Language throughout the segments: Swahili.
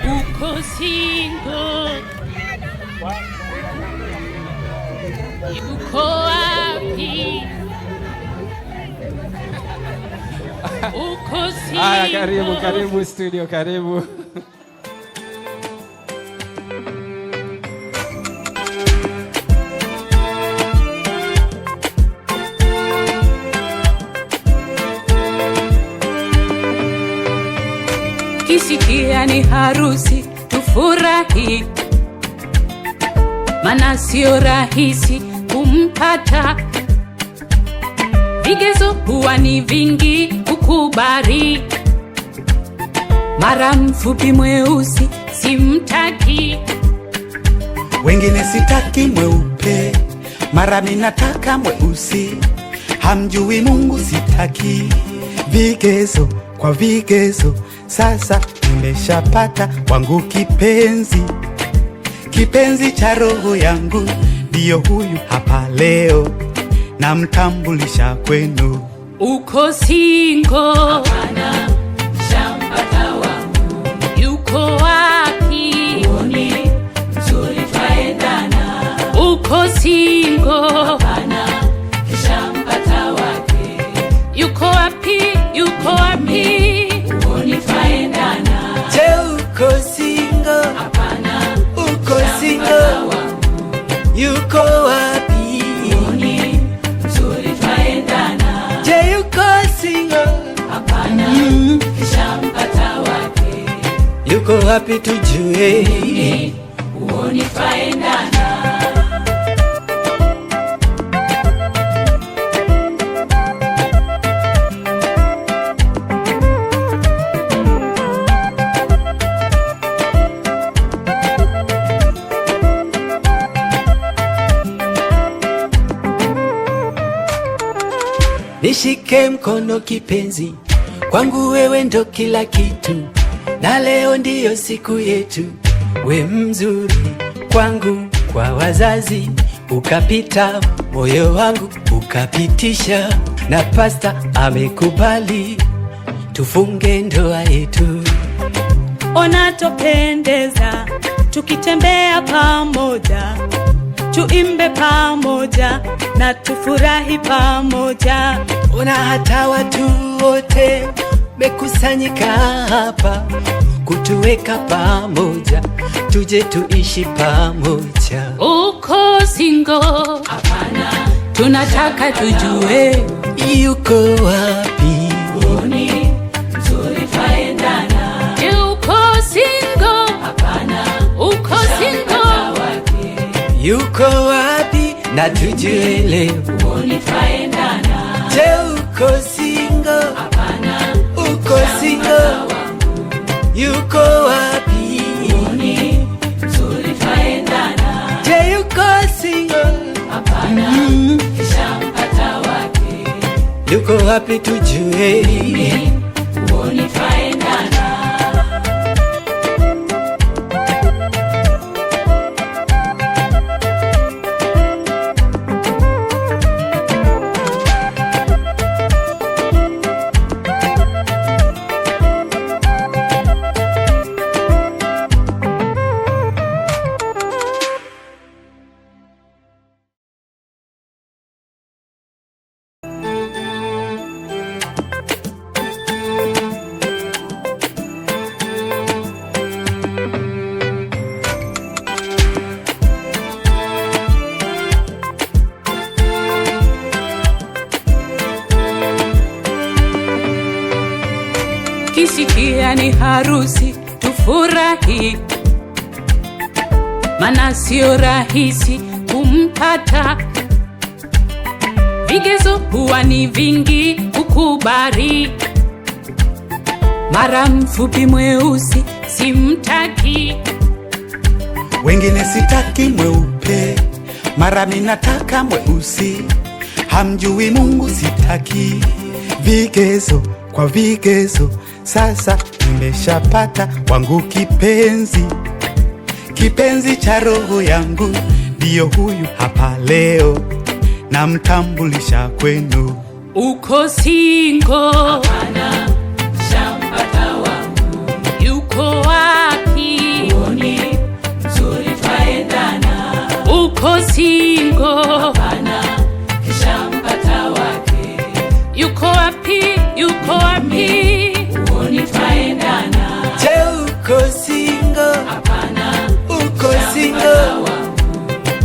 Uko single, uko wapi? Uko single. Karibu studio, karibu. Kisikia ni harusi tufurahi, mana sio rahisi kumpata. Vigezo huwa ni vingi kukubali, mara mfupi mweusi simtaki, wengine sitaki mweupe, mara minataka mweusi. Hamjui Mungu sitaki, vigezo kwa vigezo. Sasa nimeshapata wangu kipenzi, kipenzi cha roho yangu, ndiyo huyu hapa leo, namtambulisha kwenu. Uko single? Hapana, shampata wangu. Yuko wapi? Uoni mzuri twaendana. Uko single? Hapana, shampata wake. Yuko wapi? Yuko wapi? Uoni twaendana. Je, uko single? Hapana, uko single? Yuko wapi? Uoni mzuri twaendana. Je, yuko single? Hapana, shampata wake. Yuko wapi tujue? Uoni twaendana. Nishike mkono kipenzi, kwangu wewe ndo kila kitu, na leo ndiyo siku yetu. We mzuri kwangu, kwa wazazi ukapita, moyo wangu ukapitisha, na pasta amekubali tufunge ndoa yetu. Ona topendeza, tukitembea pamoja, tuimbe pamoja na tufurahi pamoja. Ona hata watu wote mekusanyika hapa kutuweka pamoja, tuje tuishi pamoja. Uko single? Hapana, tunataka tujue yuko wapi? Uoni mzuri twaendana. Uko single? Hapana, uko single? Yuko wapi na tujue leo? Uoni twaendana. Je, uko single? Hapana, uko single? Yuko wapi? Uoni mzuri twaendana. Je, yuko single? Hapana, shampata wake. Yuko wapi tujue? Uoni twaendana. Ukisikia ni harusi tufurahi, maana sio rahisi kumpata. Vigezo huwa ni vingi kukubali, mara mfupi mweusi simtaki, wengine sitaki mweupe, mara minataka mweusi, hamjui Mungu sitaki. Vigezo kwa vigezo, sasa nimeshapata wangu kipenzi, kipenzi cha roho yangu, ndio huyu hapa leo, namtambulisha kwenu. Uko single? Hapana, shampata wangu. Yuko wapi? Uoni mzuri twaendana. Uko single? Hapana, shampata wake. Yuko wapi? Yuko wapi? Uoni twaendana. Je, uko single? Hapana, uko single?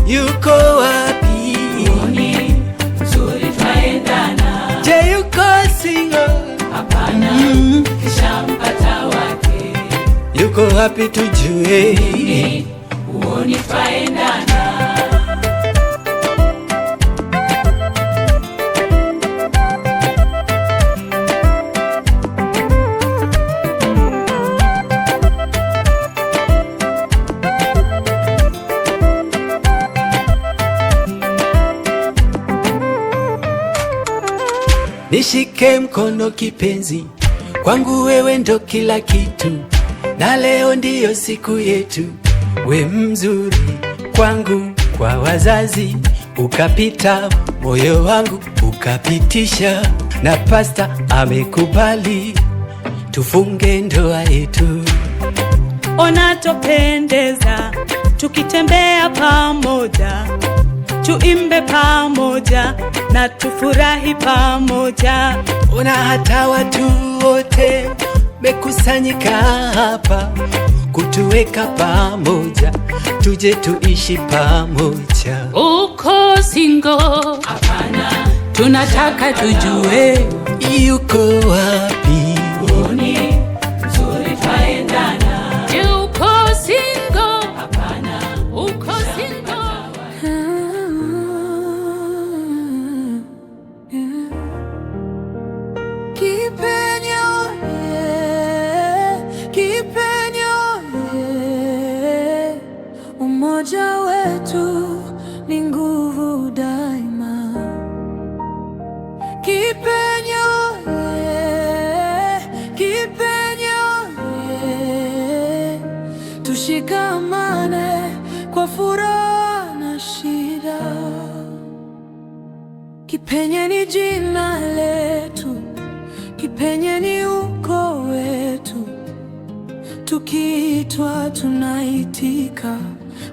Yuko wapi? Uoni mzuri twaendana. Je, yuko single? Hapana, shampata wake. Yuko wapi tujue? Uoni twaendana. Nishike mkono kipenzi, kwangu wewe ndo kila kitu, na leo ndiyo siku yetu. We mzuri kwangu, kwa wazazi ukapita, moyo wangu ukapitisha, na pasta amekubali tufunge ndoa yetu. Ona tupendeza tukitembea pamoja, tuimbe pamoja na tufurahi pamoja. Ona hata watu wote mekusanyika hapa kutuweka pamoja, tuje tuishi pamoja. Uko single? Hapana, tunataka tujue yuko wapi? Uoni mzuri twaendana. Je, uko single? Hapana, uko single? Umoja wetu ni nguvu daima. Kipenyo, kipenyo, tushikamane kwa furaha na shida. Kipenye ni jina letu, kipenye ni ukoo wetu, tukiitwa tunaitika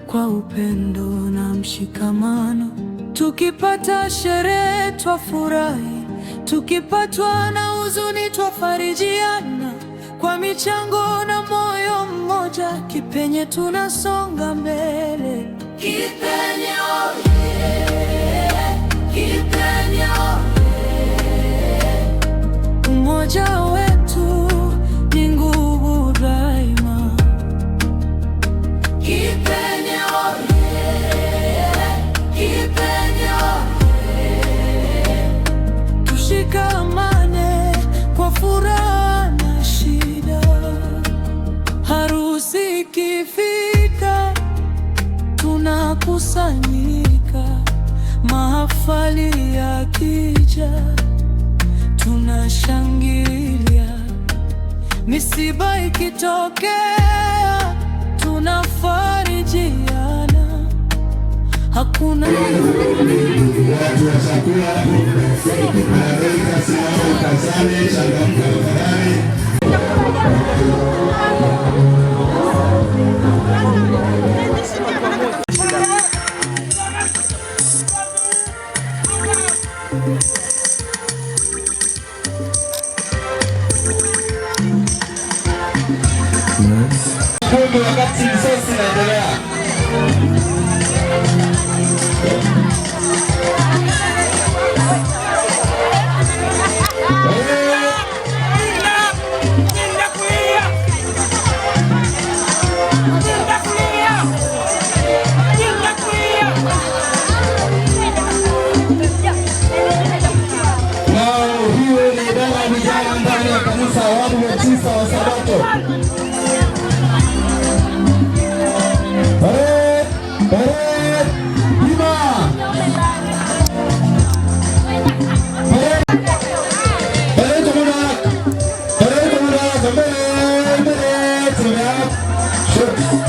kwa upendo na mshikamano. Tukipata sherehe twafurahi, tukipatwa na huzuni twafarijiana, kwa michango na moyo mmoja, kipenye tunasonga mbele. Kipenye oye, kipenye oye, umoja wetu ni nguvu daima. Kipenye oye, kipenye oye, tushikamane kwa furaha na shida. Harusi ikifika tunakusanyika, mahafali yakija tunashangilia, misiba ikitokea tunafarijiana. Hakuna wakati sosi naendelea.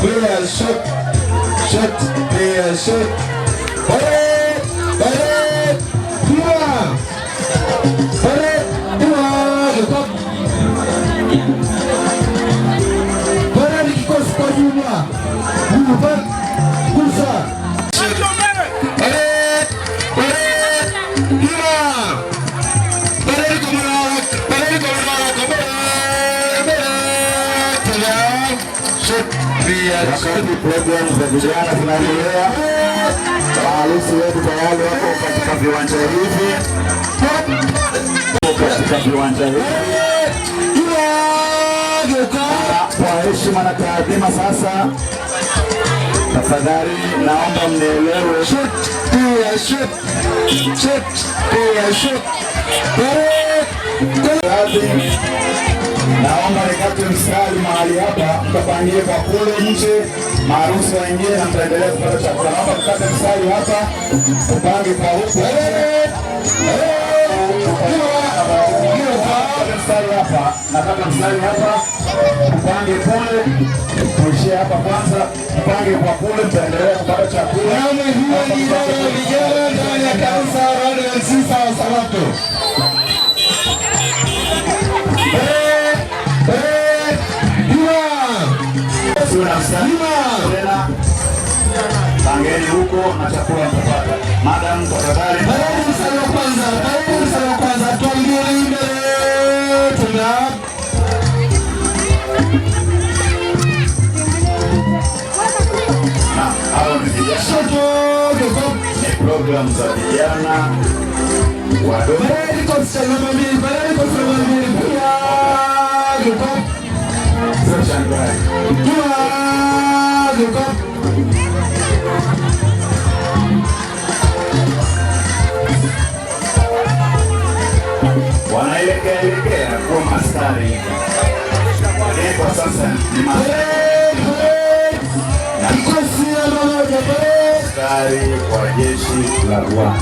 clear, shoot, shoot, clear, shoot. Parade, parade, Dua, parade, Dua, Gekop. Parade kikosi kwa jumla, Dua, Kusa. Parade, parade, Dua, parade kumara, parade kumara, Wakati programu za vijana zinaendelea, maharusi wetu tayari wako katika viwanja hivi, kwa heshima na taadhima. Sasa tafadhali naomba mnielewe, naomba nikate mstari mahali hapa, mkapangie kwa kule nje, maharusi waingie na mtaendelea kupata chakula. Naomba mkate mstari hapa, upange kwa huku mstari hapa, nakata mstari hapa, upange kule, tuishie hapa kwanza, upange kwa kule, mtaendelea kupata chakula. vijana ndani ya kanisa la Sisa wa Sabato. Pangeni huko na chakula mtapata. Madam tafadhali. Karibu sana kwanza, karibu sana kwanza. Tuangie mbele. Tuna. Hao ni vijana. Ni program za vijana wadogo. Baridi kwa salama mbili, baridi kwa salama mbili. Gekop. Sasa shangai. Gekop. Wanaelekea kwa mastari. Kwa sasa ni mastari wa jeshi la Rwanda.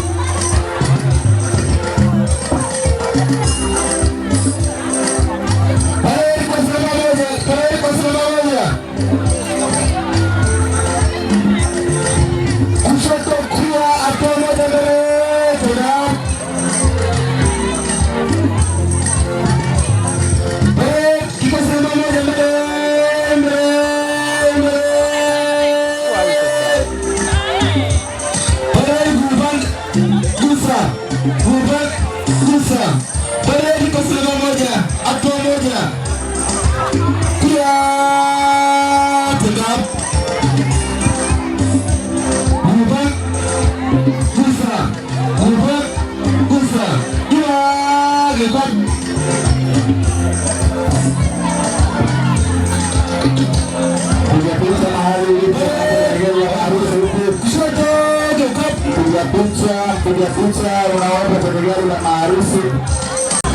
Kuja kucha unaomba kwenye gari la maharusi.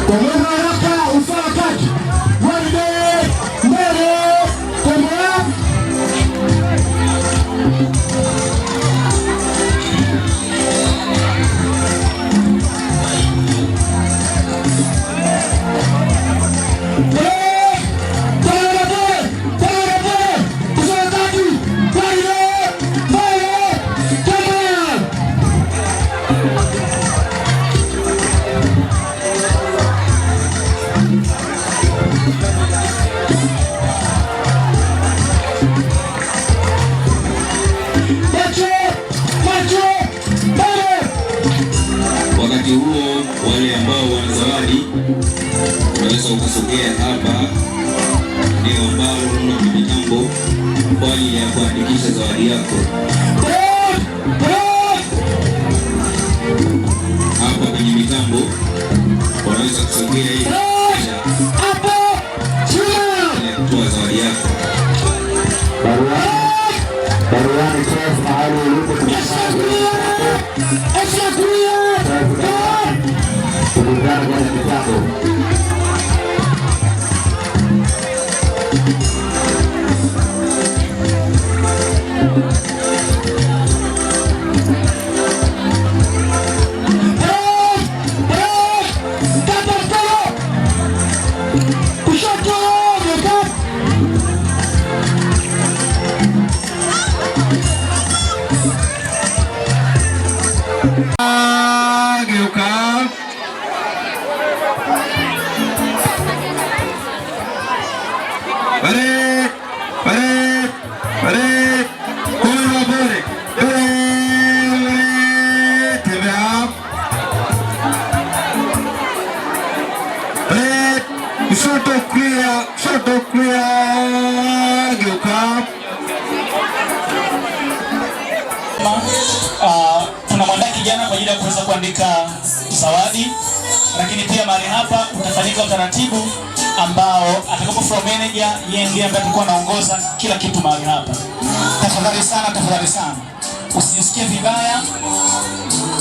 Kwa mwendo haraka usawa kati. Wende mbele tembea. Wakati huo wale ambao wana zawadi unaweza ukasogea hapa, ndio ambao una mitambo kwa ajili ya kuandikisha zawadi yako. Hapa kwenye mitambo unaweza kusogea ili kutoa zawadi yako. Baruani class mahali ulipo kulingana kwenye mitambo. Kushoto, Shoto clear, geuka. Tunamwandaa kijana kwa ajili ya kuweza kuandika zawadi, lakini pia mahali hapa utafanyika utaratibu ambao atakapo floor manager yeye ndiye ambaye atakuwa anaongoza kila kitu mahali hapa. Tafadhali sana usijisikie vibaya,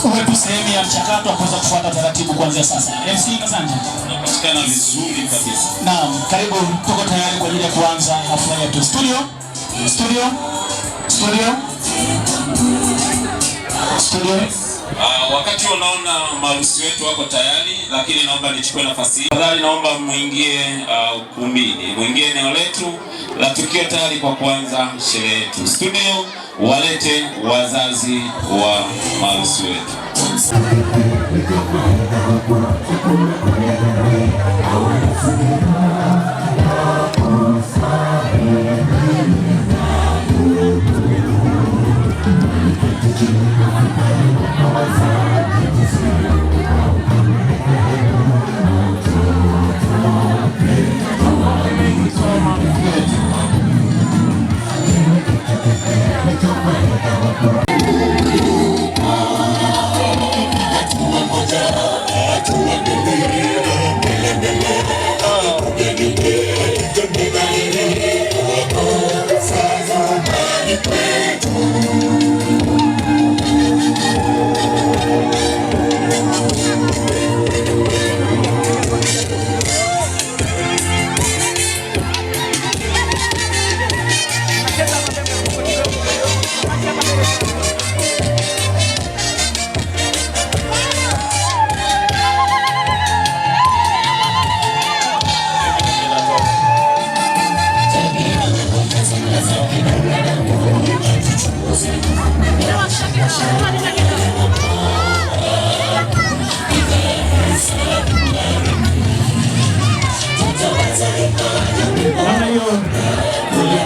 uwe tu sehemu ya mchakato wa kuweza kufuata taratibu kuanzia sasa. MC Kasanja unapatikana vizuri kabisa. Naam, karibu, tuko tayari kwa ajili ya kuanza hafla yetu. Studio. Wakati unaona maharusi wetu wako tayari, lakini naomba nichukue nafasi hii. Tafadhali naomba muingie ukumbini, muingie eneo letu la tukio tayari kwa kuanza sherehe yetu. Studio walete wazazi wa maharusi wetu.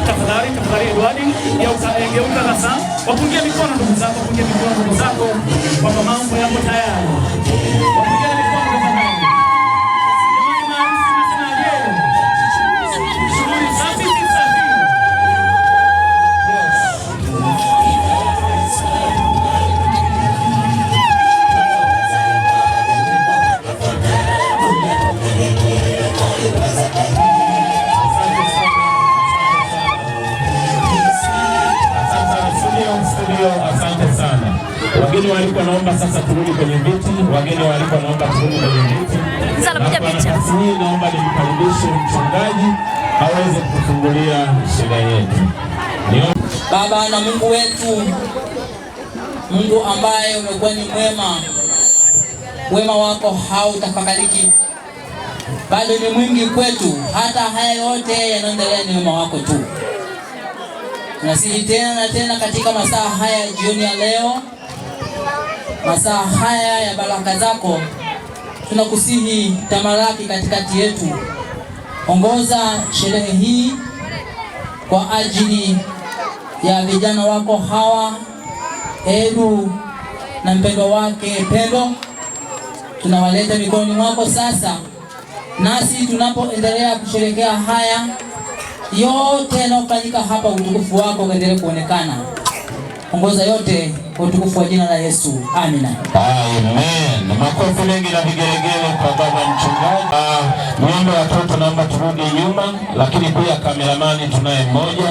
Tafadhali Edward, geuka sasa. Wapungie mikono ndugu zako, kwa mambo yako tayari. Wapungie mikono tafadhali. Jamani, maharusi nasemaje? Shughuli safi si safi? Asante sana. Wageni walikuwa naomba sasa turudi kwenye viti. Nafasi hii naomba nimkaribishe mchungaji aweze kufungulia sherehe yetu. Baba na Mungu wetu, Mungu ambaye umekuwa ni mwema, wema wako hautafakariki, bado ni mwingi kwetu. Hata haya yote yanaendelea ni wema wako tu. Tunasihi tena na tena katika masaa haya jioni ya leo, masaa haya ya baraka zako, tunakusihi tamalaki katikati yetu. Ongoza sherehe hii kwa ajili ya vijana wako hawa, Edu na mpendwa wake Pendo. Tunawaleta mikononi mwako sasa, nasi tunapoendelea kusherehekea haya yote yanayofanyika hapa, utukufu wako uendelee kuonekana. Ongoza yote kwa utukufu wa jina la Yesu. Amina. Amen. Makofi mengi na vigelegele kwa baba mchungaji. Niombe watoto naomba turudi nyuma, lakini pia kameramani tunaye mmoja,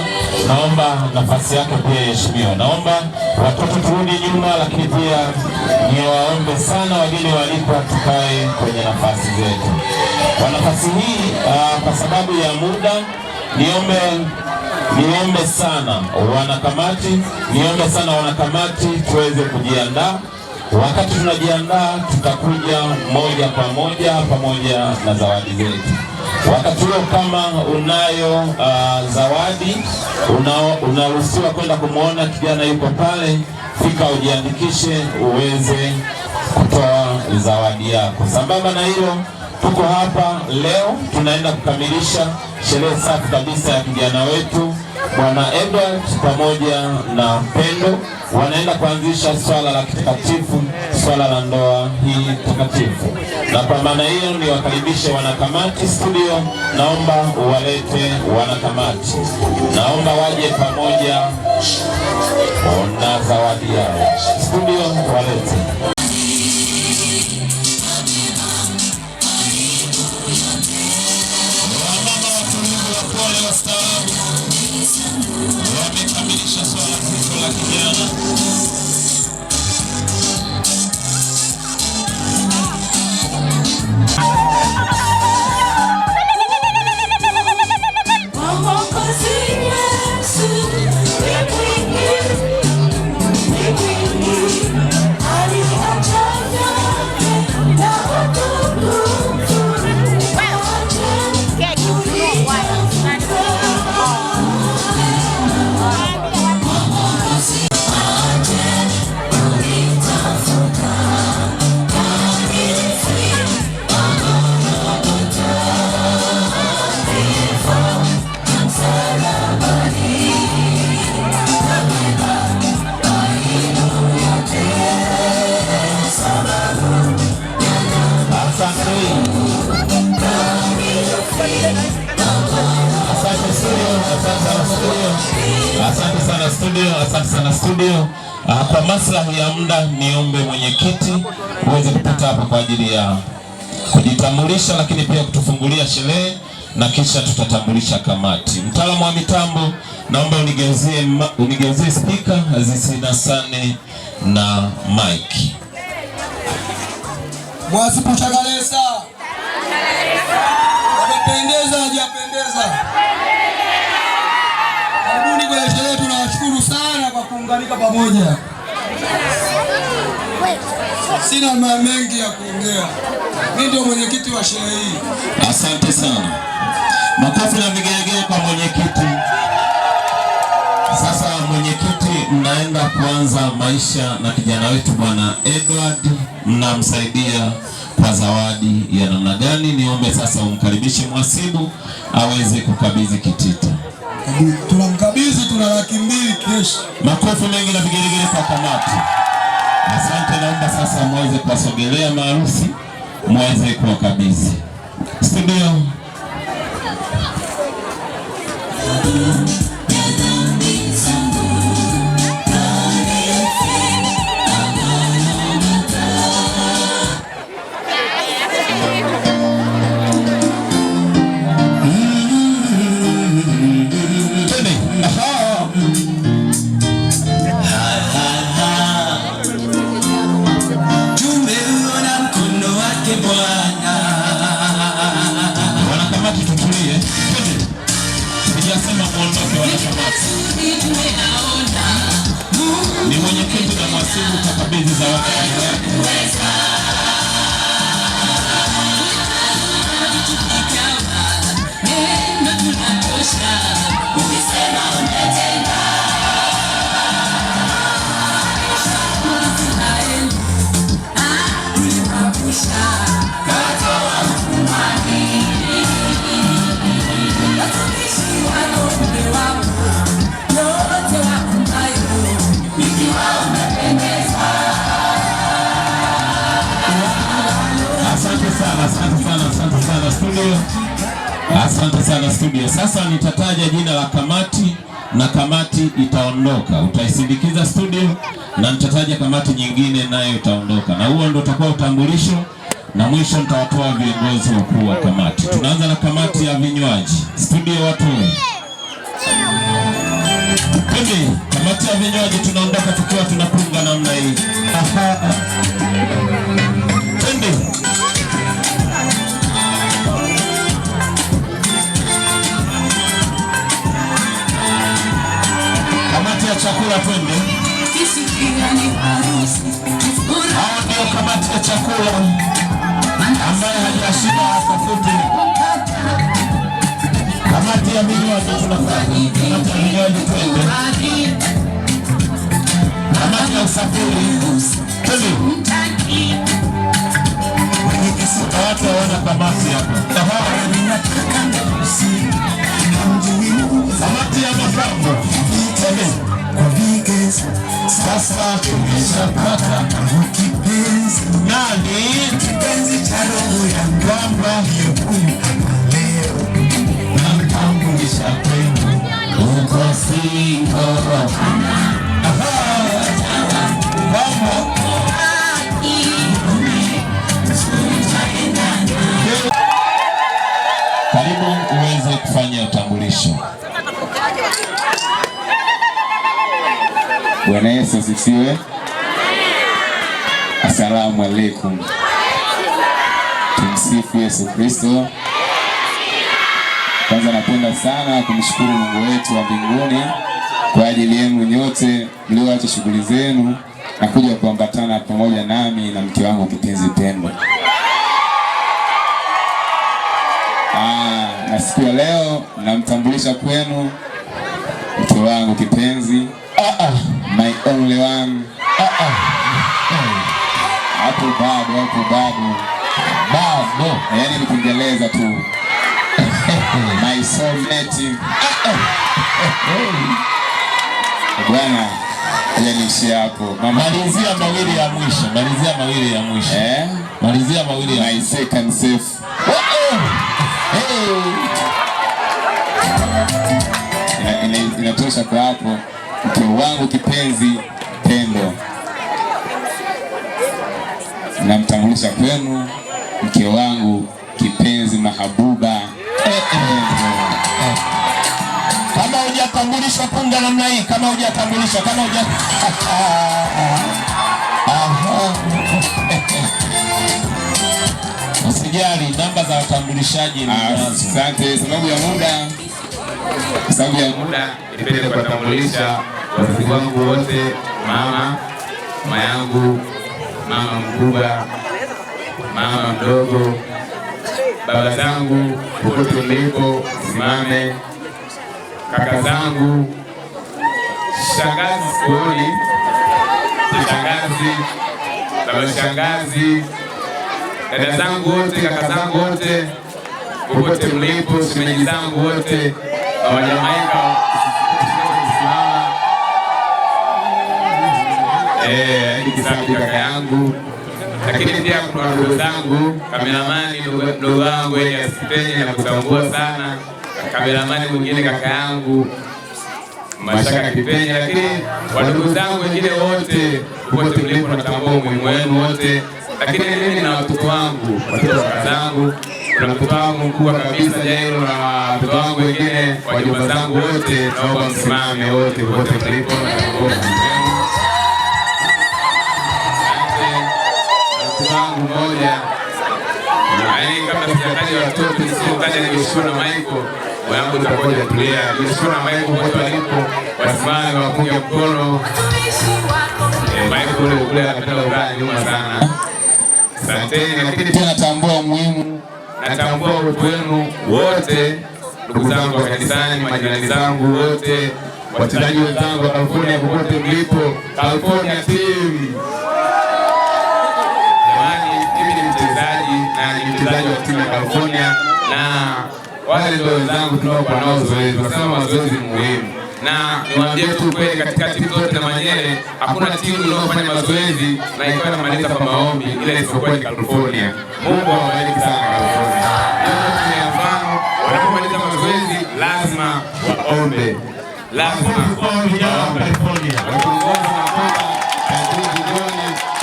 naomba nafasi yake pia heshimiwa. Naomba watoto turudi nyuma, lakini pia niwaombe sana wageni walikwa tukae kwenye nafasi zetu. Kwa nafasi hii kwa sababu ya muda, niombe sana wanakamati tuweze kujiandaa. Wakati tunajiandaa, tutakuja moja kwa moja pamoja na zawadi zetu. Wakati huo kama unayo zawadi, unaruhusiwa kwenda kumuona kijana yuko pale, fika ujiandikishe uweze kutoa zawadi yako. Sambamba na hilo, tuko hapa leo tunaenda kukamilisha sherehe safi kabisa ya kijana wetu Bwana Edward pamoja na Pendo wanaenda kuanzisha swala la kitakatifu, swala la ndoa hii takatifu. Na kwa maana hiyo ni wakaribishe wanakamati studio. Naomba uwalete wanakamati, naomba waje pamoja na zawadi yao studio, walete. Wamekamilisha swala zito la kijana. Asante sana studio. Kwa maslahi ya muda niombe mwenyekiti uweze kupita hapa kwa ajili ya kujitambulisha, lakini pia kutufungulia sherehe na kisha tutatambulisha kamati. Mtaalamu wa mitambo, naomba unigeuzie speaker zisinasane na mic. Mwasipu Chagalesa. Wamependeza hajapendeza? Karibuni kwenye sherehe, tunawashukuru sana kwa kuunganika pamoja. Sina mengi ya kuongea. Mimi ndio mwenyekiti wa sherehe hii. Asante sana. Makofi na vigelegele kwa mwenyekiti. Sasa mwenyekiti, mnaenda kuanza maisha na kijana wetu Bwana Edward, mnamsaidia kwa zawadi ya namna gani? Niombe sasa umkaribishe mhasibu aweze kukabidhi kitita. Tunamkabidhi, tuna 200,000 kesho. Makofi mengi na vigelegele kwa kamati. Asante. Naomba sasa muweze kuwasogelea maharusi, muweze kuwakabidhi studio. Ni mwenyekiti na mhasibu kakabidhi zawadi. Asante sana studio. Sasa nitataja jina la kamati na kamati itaondoka. Utaisindikiza studio na nitataja kamati nyingine nayo itaondoka. Na huo ndio utakuwa utambulisho na mwisho nitawatoa viongozi wakuu wa kamati. Tunaanza na kamati ya vinywaji. Studio watu. Hivi kamati ya vinywaji tunaondoka tukiwa tunapunga namna hii. Twende. Chakula twende. Hao ndio kamati ya chakula ambaye hajashinda akafuti. Kamati ya vinywaji tunafanya. Kamati ya vinywaji twende. Kamati ya usafiri twende. Watu waona kamati hapa. Kamati ya mapambo Sasa tumeshapata kipenzi. Nani? Kipenzi cha roho yangu. Kwamba huyu leo namtambulisha kwenu. Uko single. Karibu uweze kufanya utambulisho. Bwana Yesu asifiwe. Asalamu alaykum. Tumsifu Yesu Kristo. Kwanza napenda sana kumshukuru Mungu wetu wa mbinguni kwa ajili yenu nyote mlioacha shughuli zenu na kuja kuambatana pamoja nami na mke wangu kipenzi Pendo. Na siku ya leo namtambulisha kwenu mke wangu kipenzi, my only one. Hapo bado. Yaani ni Kiingereza tu. My soulmate. Bwana, ile nishi hapo. Malizia mawili ya mwisho. Malizia mawili ya my second self. Inatosha kwa hapo. Mke wangu kipenzi Pendo. Namtambulisha kwenu mke wangu kipenzi mahabuba. Kama hujatambulishwa punga namna hii, kama hujatambulishwa. Usijali, namba za watambulishaji ni asante. Sababu ya muda nipende kuwatambulisha wazazi wangu wote, mama yangu, mama mkubwa, mama mdogo, baba zangu popote mlipo simame, kaka zangu, shangazi sikuoni, shangazi, baba shangazi, dada zangu wote, kaka zangu wote popote mlipo, shemeji zangu wote, Wajamaika kusimama, kisabu kaka yangu, lakini pia kuna ndugu zangu, kameramani ndugu wangu yeye asipenye na kutambua sana, kameramani mwingine kaka yangu Mashaka Kipenye, lakini wadogo zangu wengine wote popote mlipo natambua umuhimu wenu wote, lakini mimi na watoto wangu, watoto zangu, kuna mtoto wangu mkubwa kabisa Jairo na watoto wangu wengine, wajomba zangu wote, naomba msimame wote popote mlipo natambua wangu mmoja. Yaani kama sijataja watoto nisitaje ni Joshua na Michael. Wangu tutakoja tulia. Joshua na Michael wote walipo wasimame wapunge mkono. Michael ule anataka ukaa nyuma sana. Asanteni, lakini pia natambua umuhimu, natambua uwepo wenu wote, ndugu zangu wa kanisani, majirani zangu wote, wachezaji wenzangu wa California popote mlipo, California team. Ni mchezaji wa timu ya California na wale ndio wenzangu tunaokuwa nao zoezi. Wasema mazoezi muhimu. Na niwaambie tu kweli katika timu zote na Manyere hakuna timu inayofanya mazoezi na ikawa inamaliza kwa maombi ile isipokuwa ni California. Mungu awabariki sana California. Ndio mfano wanapomaliza mazoezi lazima waombe. Lazima waombe California. Wakiongozwa na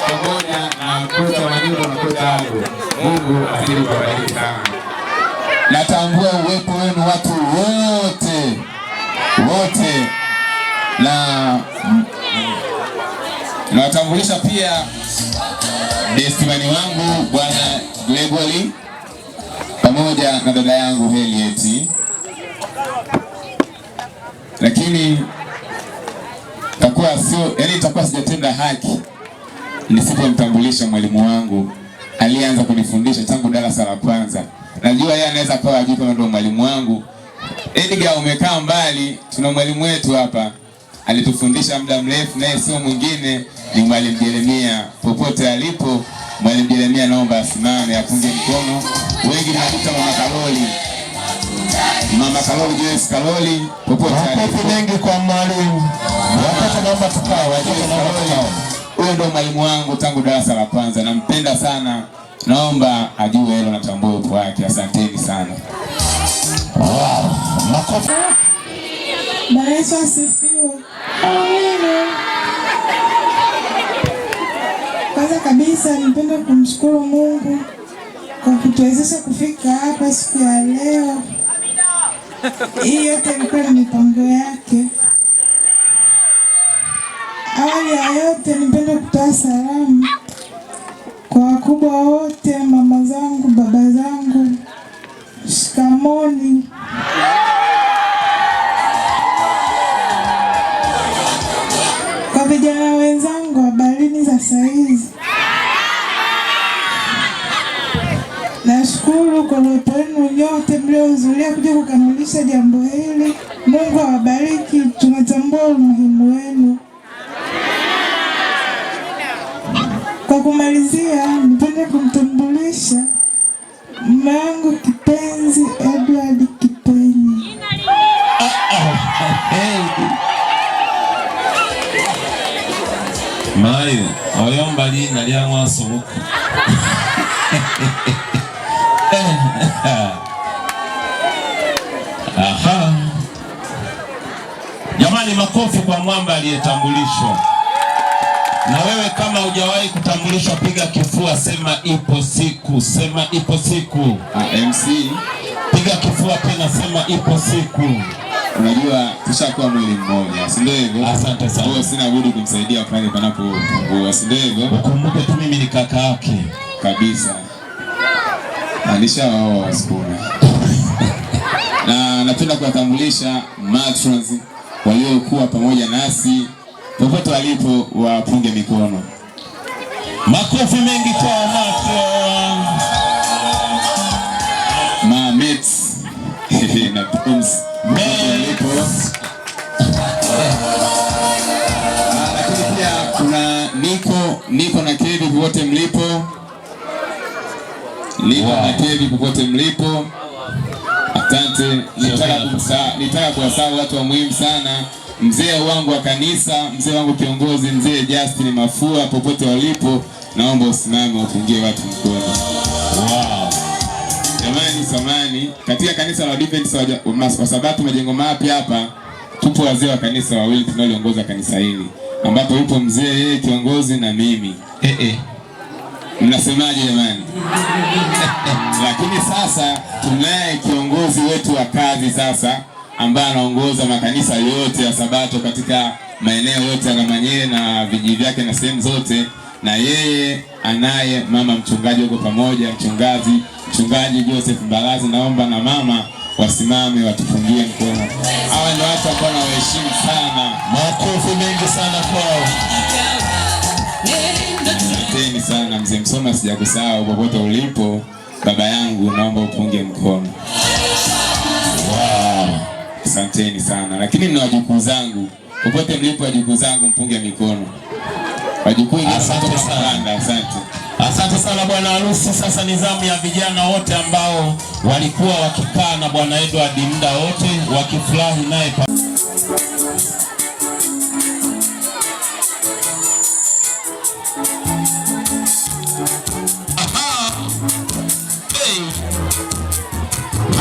pamoja na kocha wa nyumba na kocha wangu. Mungu azidi kuwabariki sana. Natambua uwepo wenu watu wote na nawatambulisha pia bestimani wangu Bwana Gregory pamoja na dada yangu Helieti, lakini itakuwa sijatenda haki nisipomtambulisha mwalimu wangu alianza kunifundisha tangu darasa la kwanza. Najua yeye anaweza kawa ajui kama ndio mwalimu wangu. Edgar, umekaa mbali, tuna mwalimu wetu hapa. Alitufundisha muda mrefu, naye sio mwingine ni Mwalimu Jeremia. Popote alipo Mwalimu Jeremia naomba asimame apunge mkono. Wengi mnakuta Mama Karoli, Joyce Karoli, popote alipo. Mengi kwa mwalimu. Watoto naomba Huyo ndo mwalimu wangu tangu darasa la kwanza, nampenda sana. Naomba ajue hilo, natambua upo wake. Asanteni sana. Wow. Makofi. Bwana Yesu asifiwe. Amina. Kwanza kabisa nipenda kumshukuru Mungu kwa kutuwezesha kufika hapa siku ya leo. Hii yote ilikuwa ni mipango yake. Awali ya yote nipenda kutoa salamu kwa wakubwa wote, mama zangu, baba zangu. Shikamoni. Kwa vijana wenzangu, habarini za saizi. Nashukuru kwa uwepo wenu nyote mliohudhuria kuja kukamilisha jambo hili. Mungu awabariki, tunatambua umuhimu wenu. Kwa kumalizia, nipende kumtambulisha mume wangu kipenzi Edward Kipenyi. Mai, oyomba lina lya mwasoboka. Aha. Jamani, makofi kwa mwamba aliyetambulishwa. Na wewe kama hujawahi kutambulishwa, piga kifua, sema ipo siku, sema ipo siku. MC, piga kifua tena, sema ipo siku. Unajua tushakuwa mwili mmoja, si ndio hivyo? Asante sana. Wewe sina budi kumsaidia pale panapopungua, si ndio hivyo? Ukumbuke tu mimi ni kaka yake kabisa. Alishaoa Wasukuma. Na napenda kuwatambulisha matrons waliokuwa pamoja nasi. Popote walipo wapunge mikono. Makofi mengi kwa matron. Mates na Pums. Lakini pia kuna Niko na Kevi popote mlipo. Na Kevi popote mlipo. Asante. Nitaka kuwasahau watu wa muhimu sana. Mzee wangu wa kanisa, mzee wangu kiongozi, mzee Justin Mafua, popote walipo, naomba usimame upungie watu mkono. Wow. Jamani, katika kanisa la Adventista wa Sabato Majengo Mapya hapa, tupo wazee wa kanisa wawili tunaoongoza kanisa hili, ambapo yupo mzee yeye kiongozi na mimi. Mnasemaje jamani? Lakini sasa tunaye kiongozi wetu wa kazi sasa, ambaye anaongoza makanisa yote ya Sabato katika maeneo yote ya Namanyere na vijiji vyake na sehemu zote, na yeye anaye mama mchungaji wako pamoja, mchungaji Joseph Mbalazi. Naomba na mama wasimame watufungie mkono. Hawa ndio watu ambao nawaheshimu sana. Makofi mengi sana kwao. Asanteni sana mzee Msoma, sijakusahau popote ulipo. Baba yangu naomba upunge mkono. Wow. Asanteni sana. Lakini mna wajukuu zangu, popote mlipo wajukuu zangu mpunge mikono. Wajukuu, asante sana. Asante sana bwana harusi. Sasa ni zamu ya vijana wote ambao walikuwa wakikaa na bwana Edward muda wote wakifurahi naye.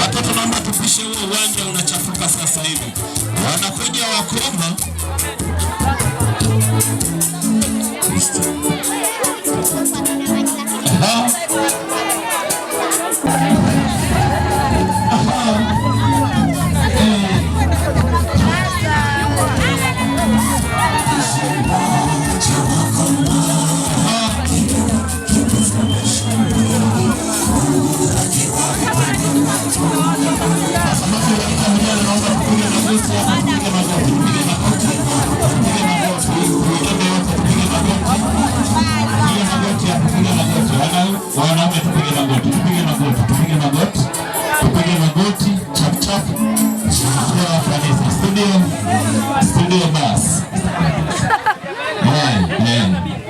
Watoto naomba tupishe huo uwanja unachafuka sasa hivi. Wanakuja wakoma. Tupige magoti chap chap. Studio bas.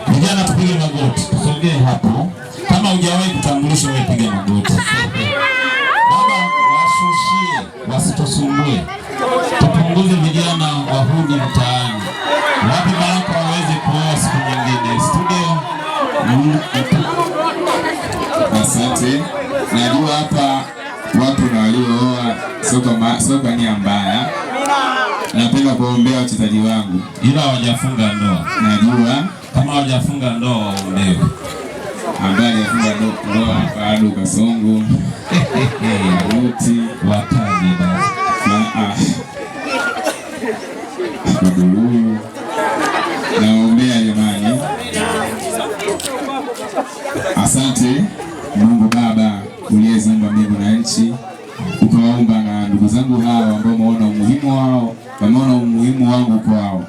Vijana tupige magoti. Tusogee hapo. Kama hujawahi kutambulisha wewe piga magoti. Baba washushie, wasitusumbue. Tupunguze vijana wahudi mtaani. Wapi baraka Asante. Najua hapa watu na waliooa sio kwa nia mbaya. Napenda kuombea wachezaji wangu ila hawajafunga ndoa. Najua kama hawajafunga ndoa waombewe. Ambaye hajafunga ndoa bado Kasongo. Ruti wataje basi. Kabulu. Naombea jamani. Asante Mungu Baba uliyeziumba mbingu na nchi, ukawaumba na ndugu zangu hawa ambao wameona umuhimu wao, wameona umuhimu wangu kwao.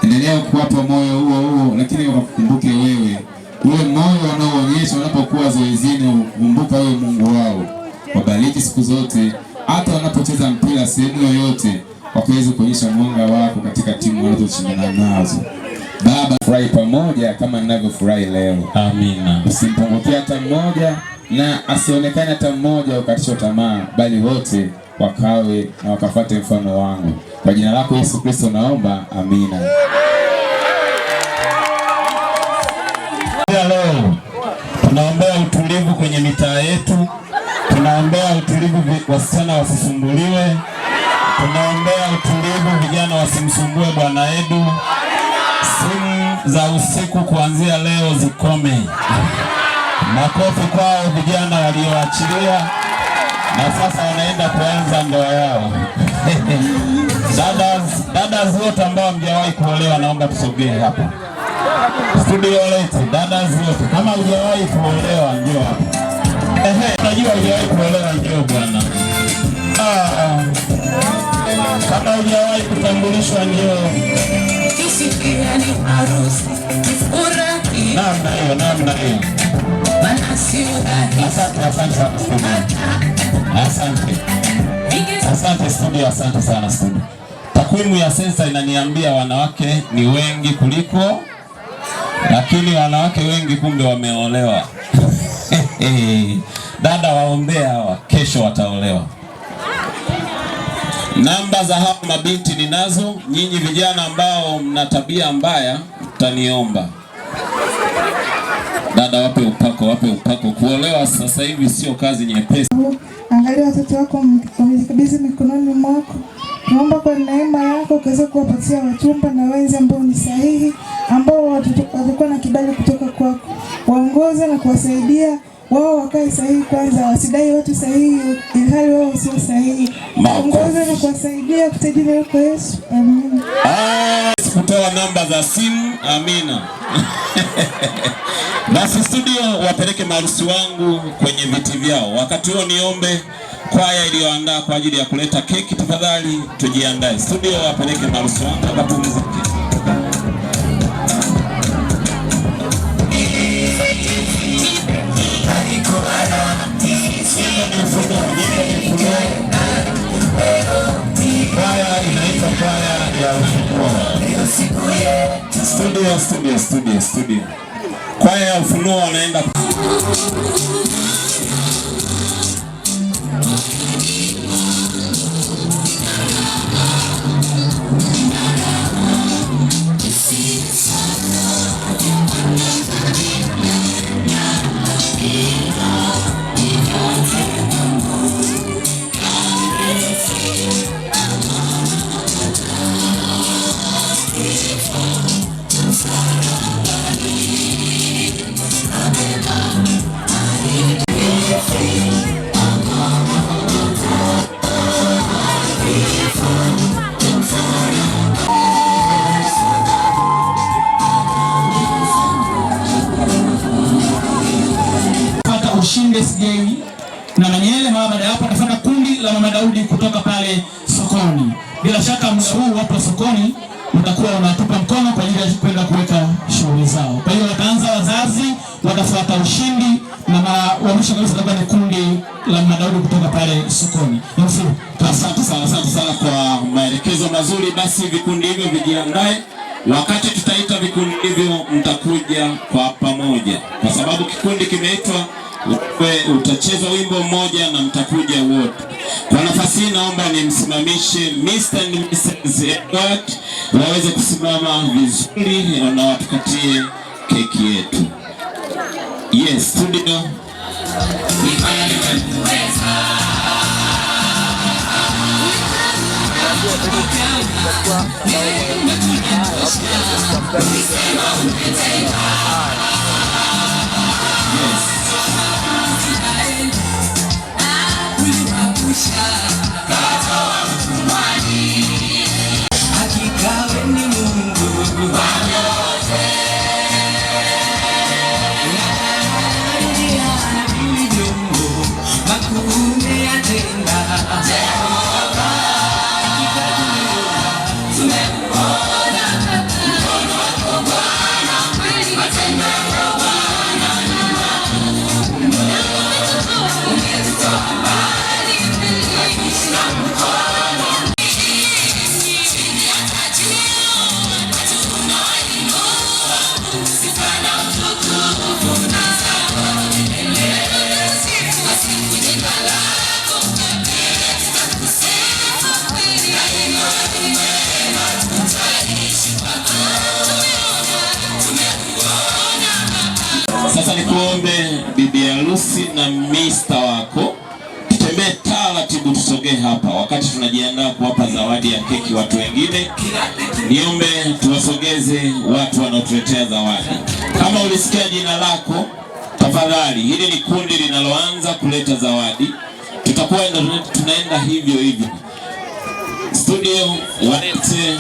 Endelea kuwapa moyo huo, lakini wakumbuke wewe. Ule moyo wanaoonyesha wanapokuwa zoezini, kumbuka wewe Mungu wao. Wabariki siku zote, hata wanapocheza mpira sehemu yoyote, wakaweze kuonyesha mwanga wako katika timu wanazoshindana nazo. Baba, furahi pamoja kama ninavyofurahi leo. Amina. Usimpungukie hata mmoja na asionekane hata mmoja ukatishwa tamaa, bali wote wakawe na wakafuate mfano wangu. Kwa jina lako Yesu Kristo naomba, amina. Leo tunaombea utulivu kwenye mitaa yetu. Tunaombea utulivu, wasichana wasisumbuliwe. Tunaombea utulivu, vijana wasimsumbue Bwana Edu. Simu za usiku kuanzia leo zikome. Makofi kwao vijana walioachilia na sasa wanaenda kuanza ndoa yao. Dadas wote ambao hamjawahi kuolewa naomba tusogee hapa. Studio leti, dadas wote kama hujawahi kuolewa njoo hapa. Najua hujawahi kuolewa njoo bwana. Kama hujawahi kutambulishwa njoo. Namna hiyo. Asante studio, asante sana studio. Takwimu ya sensa inaniambia wanawake ni wengi kuliko, lakini wanawake wengi kumbe wameolewa. Dada waombea hawa, kesho wataolewa. Namba za hapa mabinti ninazo. Nyinyi vijana ambao mna tabia mbaya mtaniomba. Dada wape upako. Kuolewa sasa hivi sio kazi nyepesi. Angalia watoto wako wamekabidhi mikononi mwako. Naomba kwa neema yako ukaweze kuwapatia wachumba na wenzi ambao ni sahihi, ambao watakuwa na kibali kutoka kwako. Waongoze na kuwasaidia wao wakae sahihi kwanza, wasidai watu sahihi ilhali wao sio sahihi. Waongoze na kuwasaidia kupitia jina lako Yesu. Amina. Kutoa namba za simu. Amina. Basi studio wapeleke maharusi wangu kwenye viti vyao. Wakati huo niombe kwaya iliyoandaa kwa ajili ya kuleta keki, tafadhali tujiandae. Studio wapeleke maharusi wangu wakapumzike. Kwaya inaitwa kwaya ya Ufunuo. Studio. Kwaya ya Ufunuo wanaenda ushinde sigeni na Manyele. Baada ya hapo atafuata kundi la Mama Daudi kutoka pale sokoni. Bila shaka muda huu watu wa sokoni mtakuwa wanatupa mkono kwa ajili ya kwenda kuweka shughuli zao. Kwa hiyo wataanza wazazi, watafuata ushindi na mwisho kabisa labda ni kundi la Mama Daudi kutoka pale sokoni. Asante sana kwa maelekezo mazuri. Basi vikundi hivyo vijiandae. Wakati tutaita vikundi hivyo mtakuja kwa pamoja, kwa sababu kikundi kimeitwa utacheza wimbo mmoja na mtakuja wote. Kwa nafasi hii naomba nimsimamishe Mr. and Mrs. Edward waweze kusimama vizuri na watukatie keki yetu. Yes, studio. Sasa nikuombe bibi harusi na Mr. wako tutembee taratibu, tusogee hapa wakati tunajiandaa kuwapa zawadi ya keki watu wengine. Niombe tuwasogeze watu wanaotuletea zawadi. Kama ulisikia jina lako, tafadhali, hili ni kundi linaloanza kuleta zawadi. Tutakuwa tunaenda hivyo hivyo. Studio walete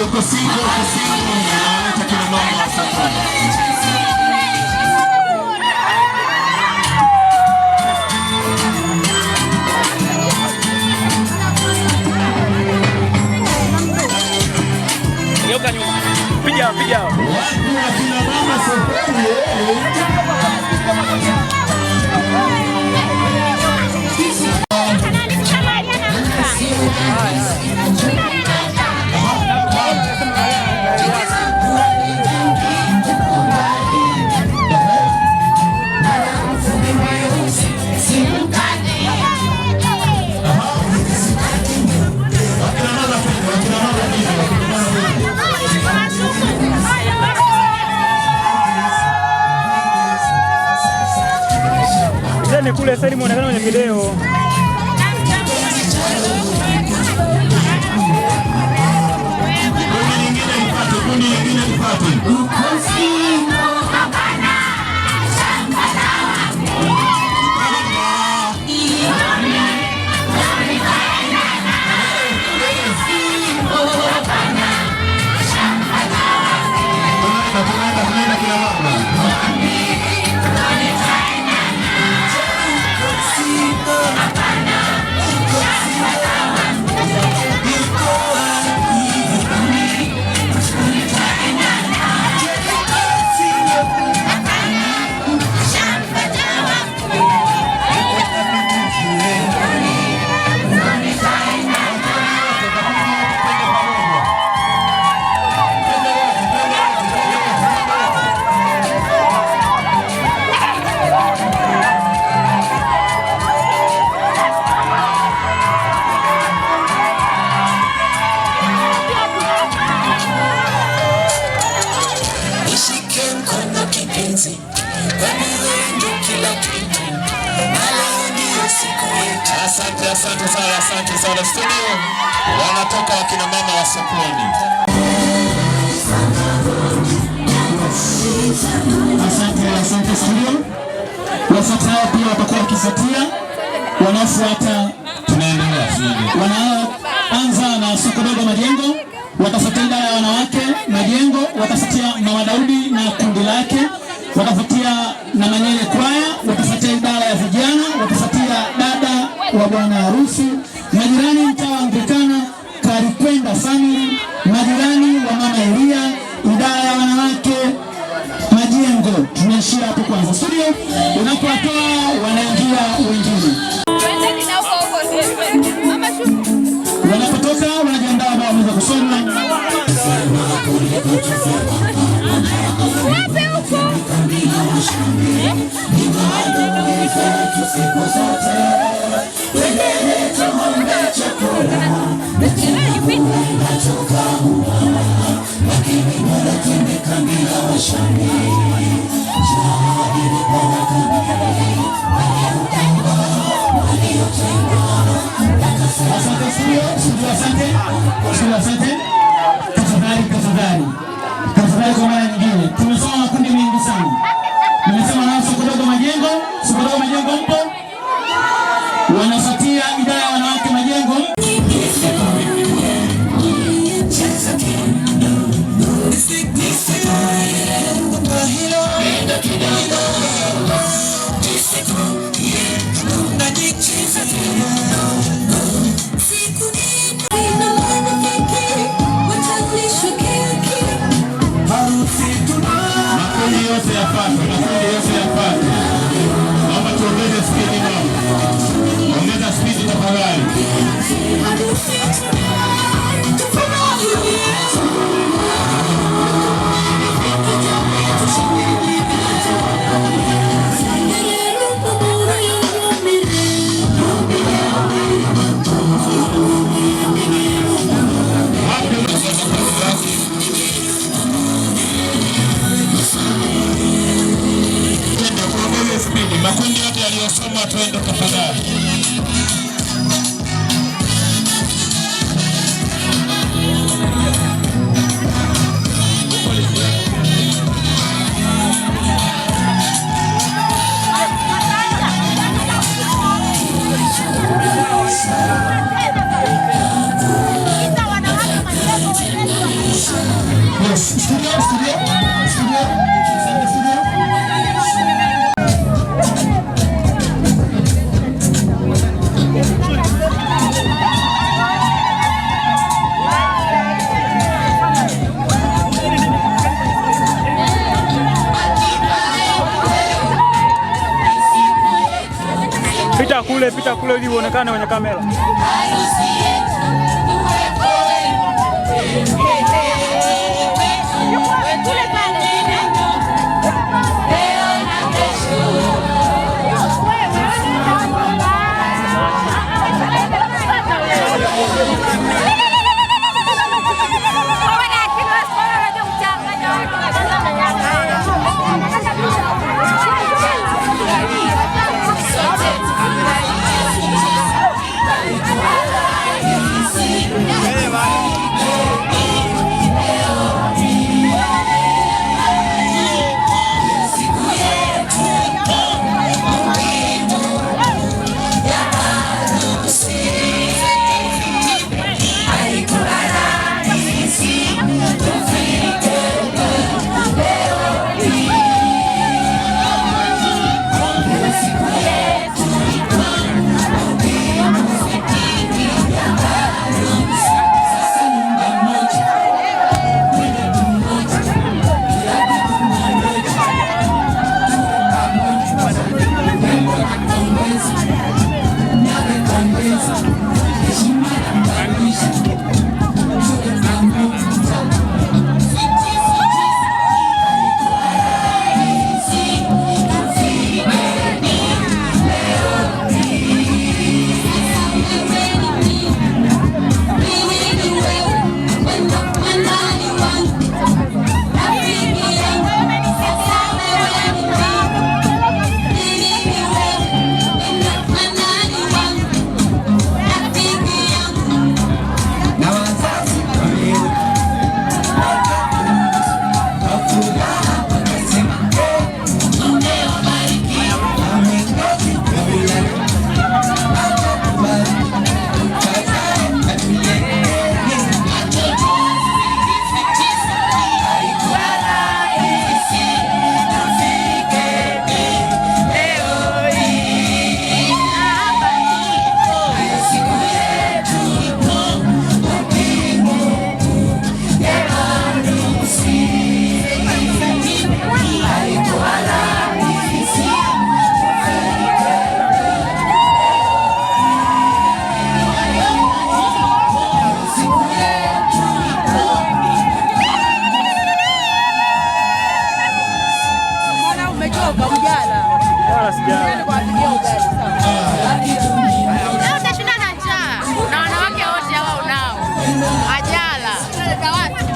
uko single, unaleta kina mama wa Sokoni. Geuka nyuma. Piga. Watu wa kina mama Sokoni. Kule sasa muonekana kwenye video. Kundi nyingine ipate. Asante sana studio. Wanatoka wakina mama wa Sokoni. Asante studio. Wafuatao pia watakuwa wakifuatia. Wanaofuata tunaendelea. Wanaanza na soko dogo Majengo, watafuatia idara ya wanawake Majengo, watafuatia Mama Daudi na kundi lake, watafuatia na Manyele Kwaya, watafuatia idara ya vijana, watafuatia dada wa bwana harusi, majirani mtaa wa Anglikana, Karikwenda family, majirani wa Mama Elia, idara Asante. Tafadhali kwa mara nyingine. Tumesoma makundi mengi sana. Nimesema na Sokodogo Majengo mpo. Wanafuatia idara ya wanawake Majengo. Makundi yote yafuate. Naomba tuongeze spidi mama. Ongeza spidi tafadhali. Makundi yote yaliyosoma twende tafadhali. Pita kule ili uonekane kwenye kamera.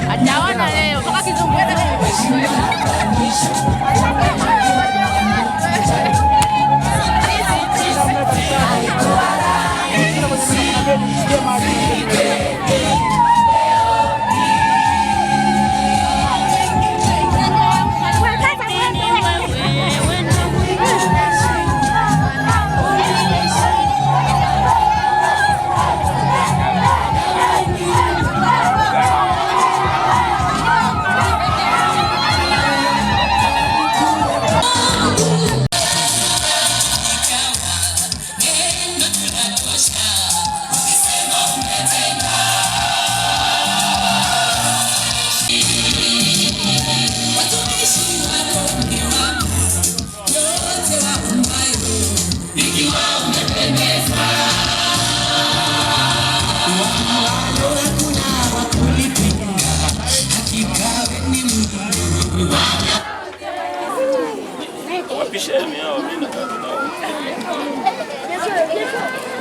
Hajaona leo mpaka kizungu.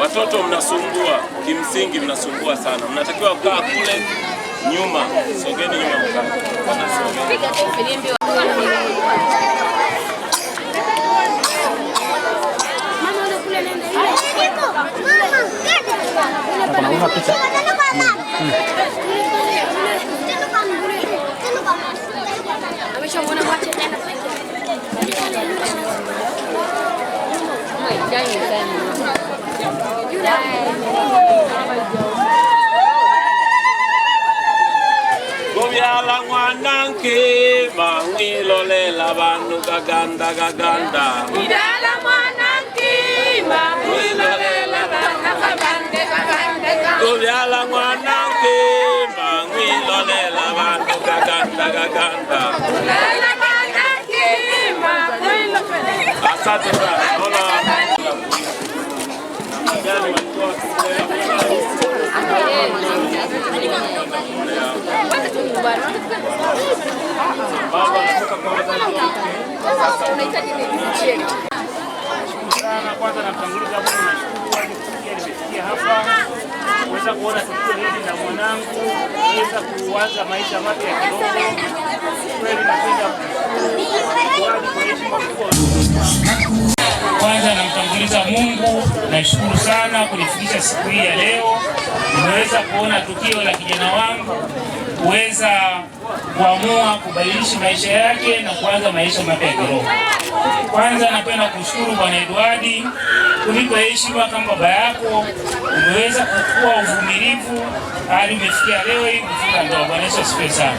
Watoto mnasumbua, kimsingi mnasumbua sana. Mnatakiwa kukaa kule nyuma. Sogeni nyuma mkaa. Gobyala mwananke mangilolela bantu gaganda gaganda. Gobyala mwananke mangilolela bantu gaganda. Gobyala mwananke mangilolela bantu gaganda gaganda. Gobyala mwananke mangilolela. Asante sana. Hola. Kwanza namtanguliza Mungu, nashukuru alikufikia nimefikia hapa kuweza kuona tukio hili na mwanangu kuweza kuanza maisha mapya ya kiroho. Kweli napenda kwa heshima kubwa. Kwanza namtanguliza Mungu, nashukuru sana kunifikisha siku hii ya leo. Nimeweza kuona tukio la kijana wangu kuweza kuamua kubadilisha maisha yake na kuanza maisha mapya ya kiroho. Kwanza napenda kushukuru Bwana Edward kunipa heshima kama baba yako. Umeweza kukua uvumilivu hadi umefikia leo hii kufunga ndoa. Bwana Yesu asifiwe sana.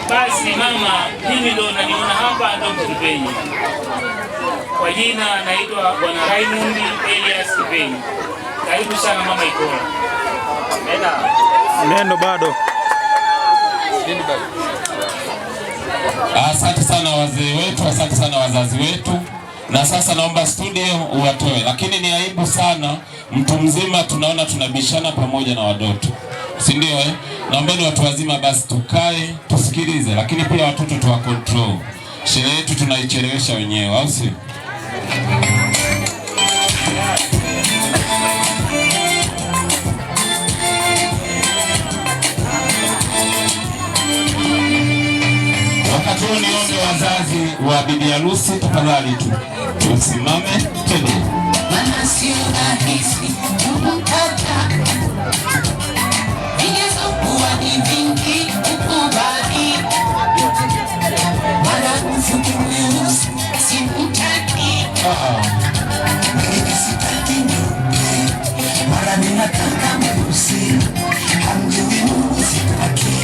Basi mama, mimi ndo naniona hapa ndo Kipenyi. Kwa jina naitwa Bwana Raymond Elias Kipenyi. Karibu sana mama Ikola. Neno bado. Asante sana wazee wetu, asante sana wazazi wetu. Na sasa naomba studio uwatoe. Lakini ni aibu sana mtu mzima tunaona tunabishana pamoja na watoto. Si ndio eh? Naombeni watu wazima basi tukae, tusikilize, lakini pia watoto tuwa control. Sherehe yetu tunaichelewesha wenyewe, au si? Wakati huu niombe wazazi wa bibi harusi tafadhali tu tusimame tena. Maana sio rahisi kupata vigezo kuwa ni vingi ukubali, wala mfukurusi sikutaki mara ninataka mweusi hamjui muzikaki.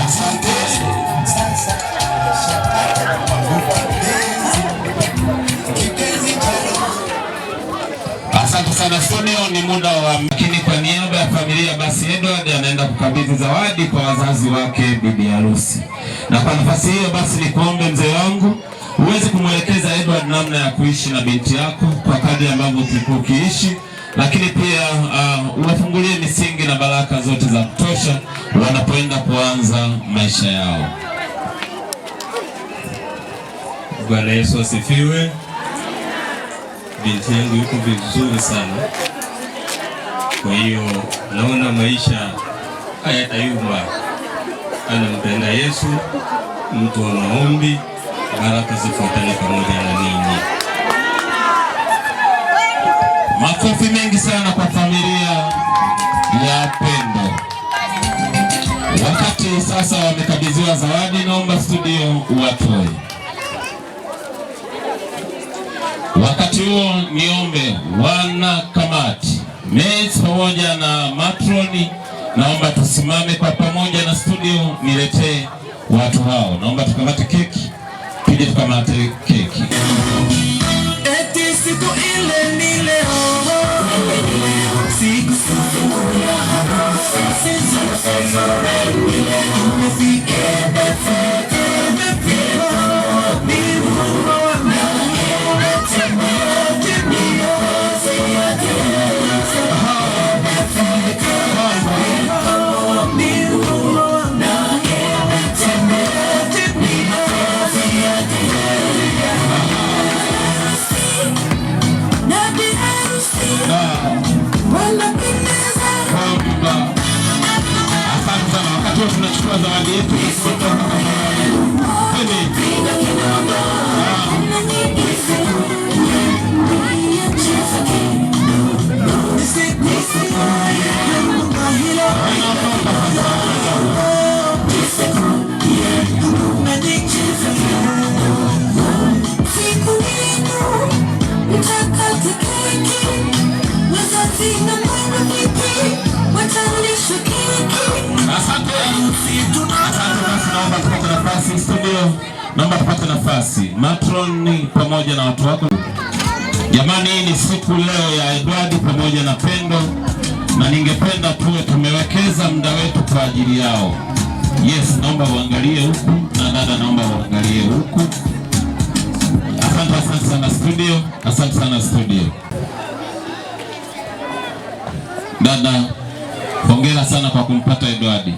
Asante. Asante sana studio, ni muda wa lakini kwa niaba ya familia basi Edward anaenda kukabidhi zawadi kwa wazazi wake bibi harusi. Na kwa nafasi hiyo basi nikuombe mzee wangu uweze kumwelekeza Edward namna ya kuishi na binti yako kwa kadri ambavyo ulikuwa ukiishi, lakini pia uwafungulie misingi na baraka zote za kutosha wanapoenda kuanza maisha yao. Bwana Yesu asifiwe. Binti yangu yuko vizuri sana. Kwa hiyo naona maisha hayatayumba. Anampenda Yesu, mtu wa maombi, baraka zifuatane pamoja na ninyi. Makofi mengi sana kwa familia ya Pendo. Wakati sasa wamekabidhiwa zawadi, naomba studio uwatoe. Wakati huo niombe wana kamati, maids pamoja na matroni, naomba tusimame kwa pamoja na studio niletee watu hao. Naomba tukamate keki, tuje tukamate keki. Eti siku ile ni leo, siku ya harusi, kuchukua zawadi yetu. Naomba tupate nafasi Matron pamoja na watu wako. Jamani, hii ni siku leo ya Edward pamoja na Pendo, na ningependa tuwe tumewekeza muda wetu kwa ajili yao. Yes, naomba uangalie huku na dada, naomba uangalie huku. Asante sana studio, asante sana studio. Dada, hongera sana kwa kumpata Edward.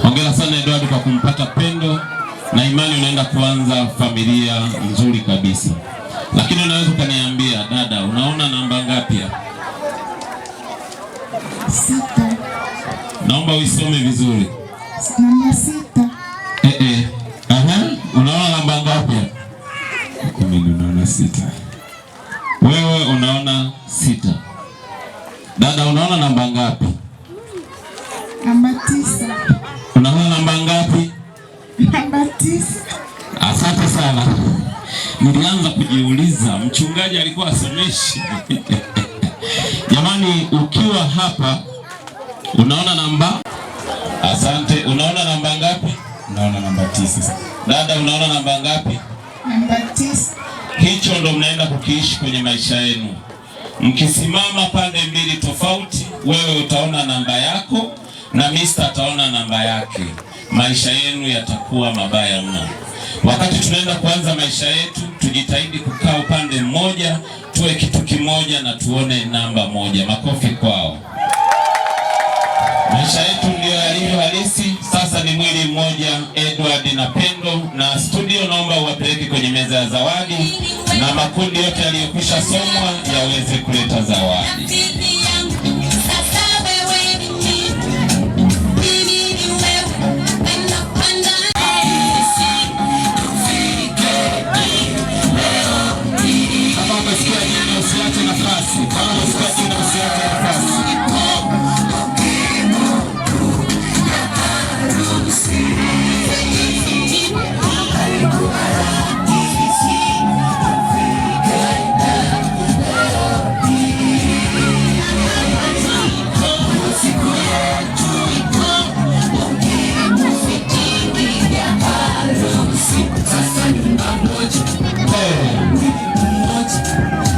Hongera sana Edward kwa kumpata Pendo, na imani unaenda kuanza familia nzuri kabisa. Lakini unaweza kuniambia dada, unaona namba ngapi hapa? 6. Naomba uisome vizuri. Namba 6. Unaona namba ngapi hapa? Mimi unaona 6. Wewe unaona 6. Dada, unaona namba ngapi? Namba 9. Unaona namba ngapi? Namba 9. Asante sana. Nilianza kujiuliza mchungaji alikuwa asomeshi. Jamani, ukiwa hapa unaona namba? Asante. Unaona namba ngapi? Unaona namba 9. Dada, unaona namba ngapi? Namba 9. Hicho ndo mnaenda kukiishi kwenye maisha yenu. Mkisimama pande mbili tofauti, wewe utaona namba yako na Mr. ataona namba yake. Maisha yenu yatakuwa mabaya mno. Wakati tunaenda kuanza maisha yetu, tujitahidi kukaa upande mmoja, tuwe kitu kimoja na tuone namba moja. Makofi kwao. Maisha yetu ndio yalivyo halisi. Sasa ni mwili mmoja, Edward na Pendo. Na studio, naomba uwapeleke kwenye meza ya zawadi, na makundi yote yaliyokwisha somwa yaweze kuleta zawadi.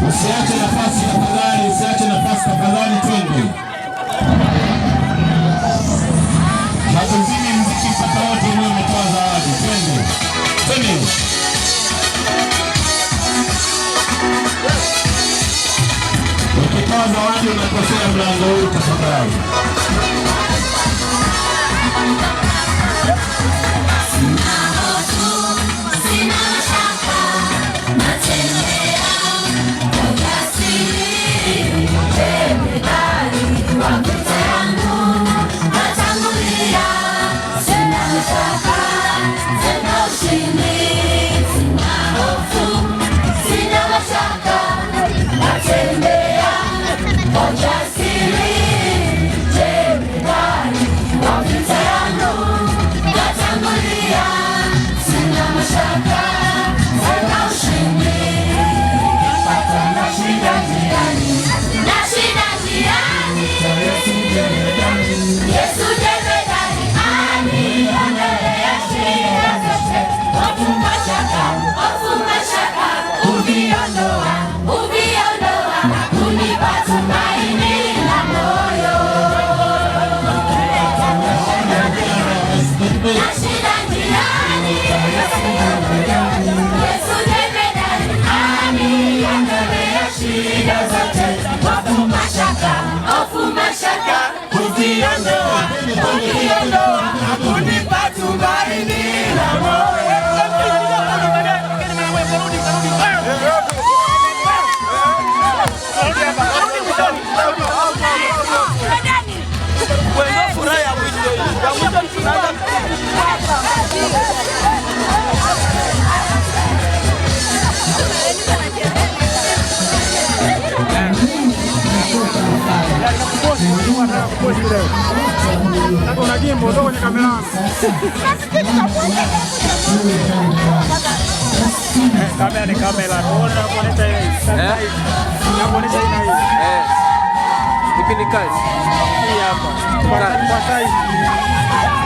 Usiache nafasi tafadhali, usiache nafasi tafadhali, twende. Hatuzimi mziki mpaka wote mwe umetoa zawadi, twende. Twende. Ukitoa zawadi unakosea mlango huu tafadhali. Kamera ni kamera. Nakuonesha ina hii. Ipi ni kazi? Hii hapa. Kwa size.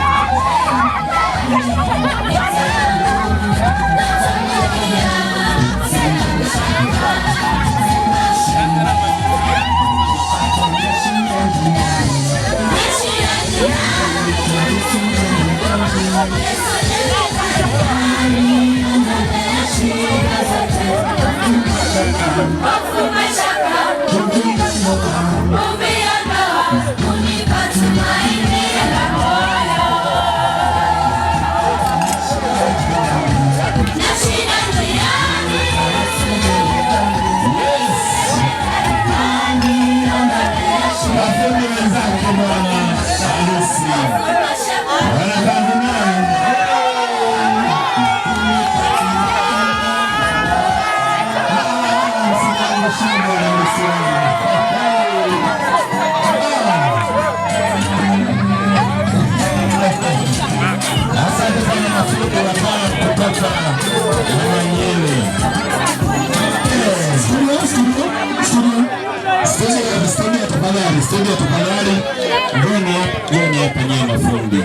Studio tafadhali, njoni hapa nyewe mafundi,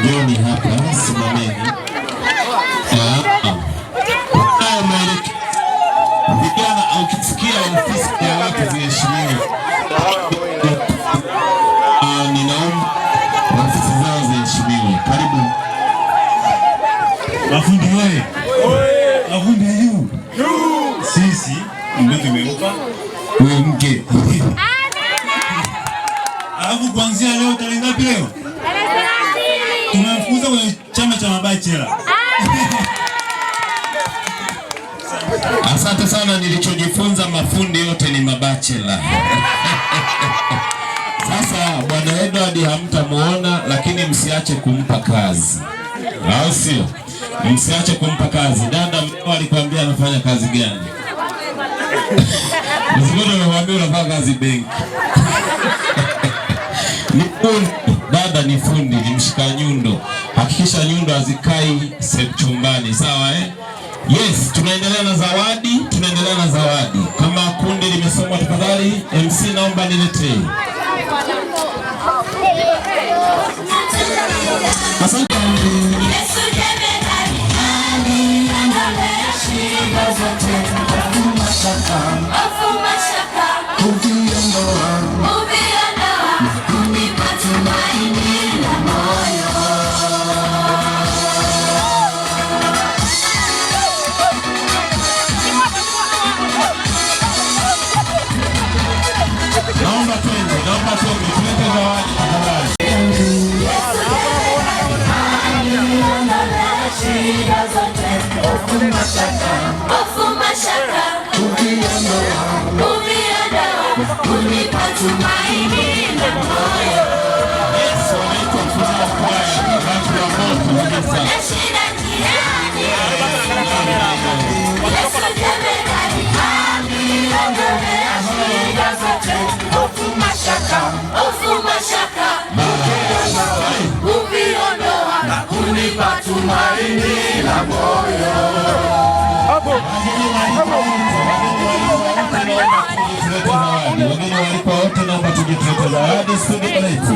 njoni hapa, simameni. Haya maelekezo, vijana au kisikia ofisi ya watu ziheshimiwe. Ninaomba ofisi zao ziheshimiwe. Karibu mafundi wewe, mafundi yu sisi ndio tumeupa wewe mke. Alafu kuanzia leo tarehe ngapi leo? Tumemfukuza kwenye chama cha mabachela. Asante sana, nilichojifunza mafundi yote ni mabachela. Sasa bwana Edward hamtamuona, lakini msiache kumpa kazi. Au sio? Msiache kumpa kazi. Dada mkuu alikwambia anafanya kazi gani? Mzunguko amemwambia unafanya kazi benki. Ni fundi, dada ni fundi, ni mshika nyundo. Hakikisha nyundo hazikai chumbani, sawa eh? Yes, tunaendelea na zawadi. Kama kundi limesomwa tafadhali, MC naomba niletee. Asante. Naomba twende, tulete zawadi tafadhali. Tumaini la moyo. Wageni waliko wote naomba tujitulete zawadi studio letu.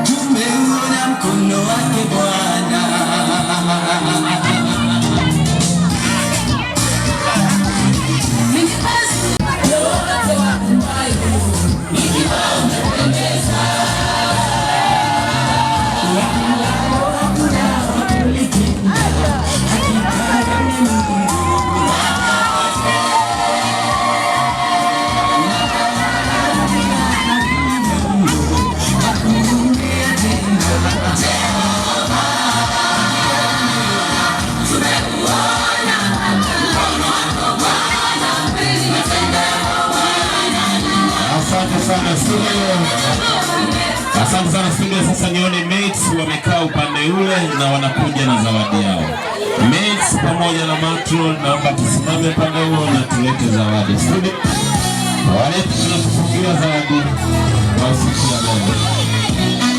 Tumeona mkono wake Bwana. Asante sana studio sasa nione mates wamekaa upande ule na wanakuja na zawadi yao. Mates pamoja na matron, naomba tusimame upande huo na tulete zawadi. Studio wale tunatufungia zawadi kwa siku ya leo.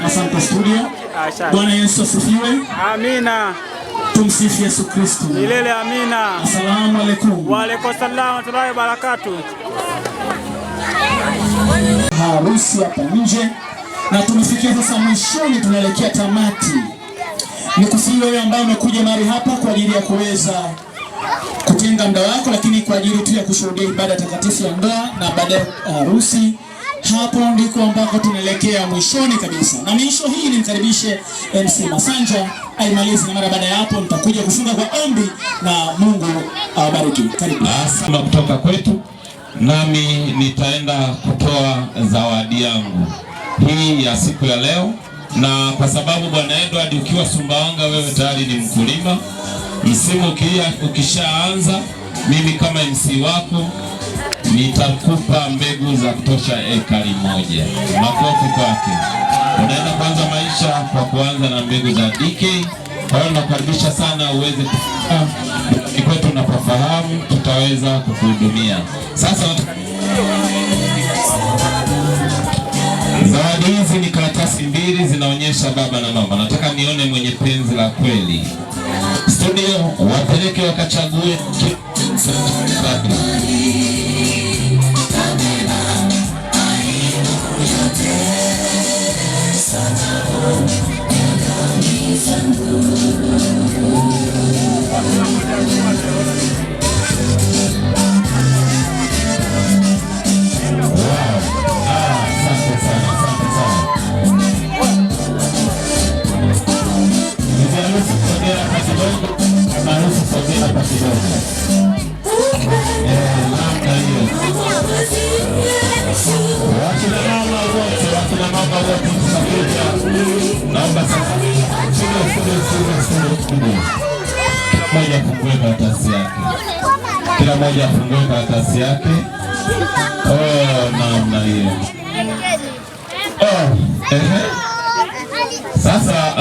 Asante studio. Bwana Yesu asifiwe. Amina. Tumsifu Yesu Kristo. Milele amina. Asalamu alaykum. Wa alaykum salaam wa rahmatullahi wa barakatuh. Harusi hapa nje na tumefikia sasa mwishoni, tunaelekea tamati. Nikusihi wewe ambaye umekuja mahali hapa kwa ajili ya kuweza kutenga muda wako, lakini kwa ajili tu ya kushuhudia ibada takatifu ya ndoa na baadaye harusi. Hapo ndiko ambako tunaelekea mwishoni kabisa. Na mwisho hii nimkaribishe MC Masanja aimalize, na mara baada ya hapo nitakuja kufunga kwa ombi na Mungu awabariki. Karibu. Asante kutoka kwetu, nami nitaenda kutoa zawadi yangu hii ya siku ya leo. Na kwa sababu Bwana Edward, ukiwa Sumbawanga wewe tayari ni mkulima, msimu ukishaanza, mimi kama MC wako nitakupa mbegu za kutosha ekari moja. Makofi kwake. Unaenda kuanza maisha kwa kuanza na mbegu za DK. Kwa hiyo nakukaribisha sana uweze kufika kwetu, unapofahamu tutaweza kukuhudumia. Sasa zawadi hizi ni karatasi mbili zinaonyesha baba na mama. Nataka nione mwenye penzi la kweli. Studio wapeleke wakachague naomba sasa moja afungue karatasi yake, kila moja afungue karatasi yake. Namna hiyo. Sasa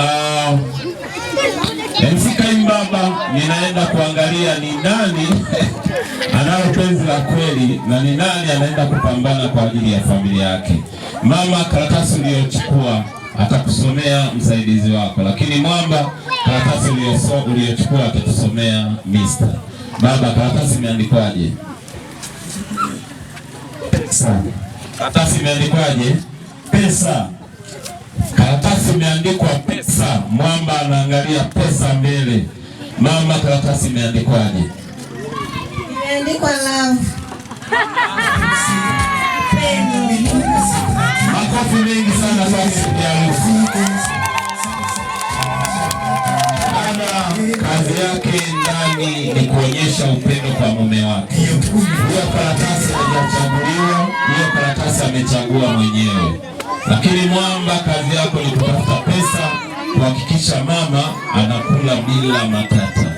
MC Baba, ninaenda kuangalia ni nani analo penzi la kweli na ni nani anaenda kupambana kwa ajili ya familia yake. Mama, karatasi uliyochukua atakusomea msaidizi wako, lakini Mwamba, karatasi uliyochukua atatusomea Mr. Baba, karatasi imeandikwaje? Pesa. Karatasi imeandikwaje? Pesa. Karatasi imeandikwa pesa. Mwamba anaangalia pesa mbele. Mama, karatasi imeandikwaje? Imeandikwa love. Makofi mengi sana kwa siku ya leo. Kazi yake ndani ni kuonyesha upendo kwa mume wake. Hiyo karatasi hajachaguliwa, hiyo karatasi amechagua mwenyewe. Lakini Mwamba, kazi yako ni kutafuta pesa, kuhakikisha mama anakula bila matata.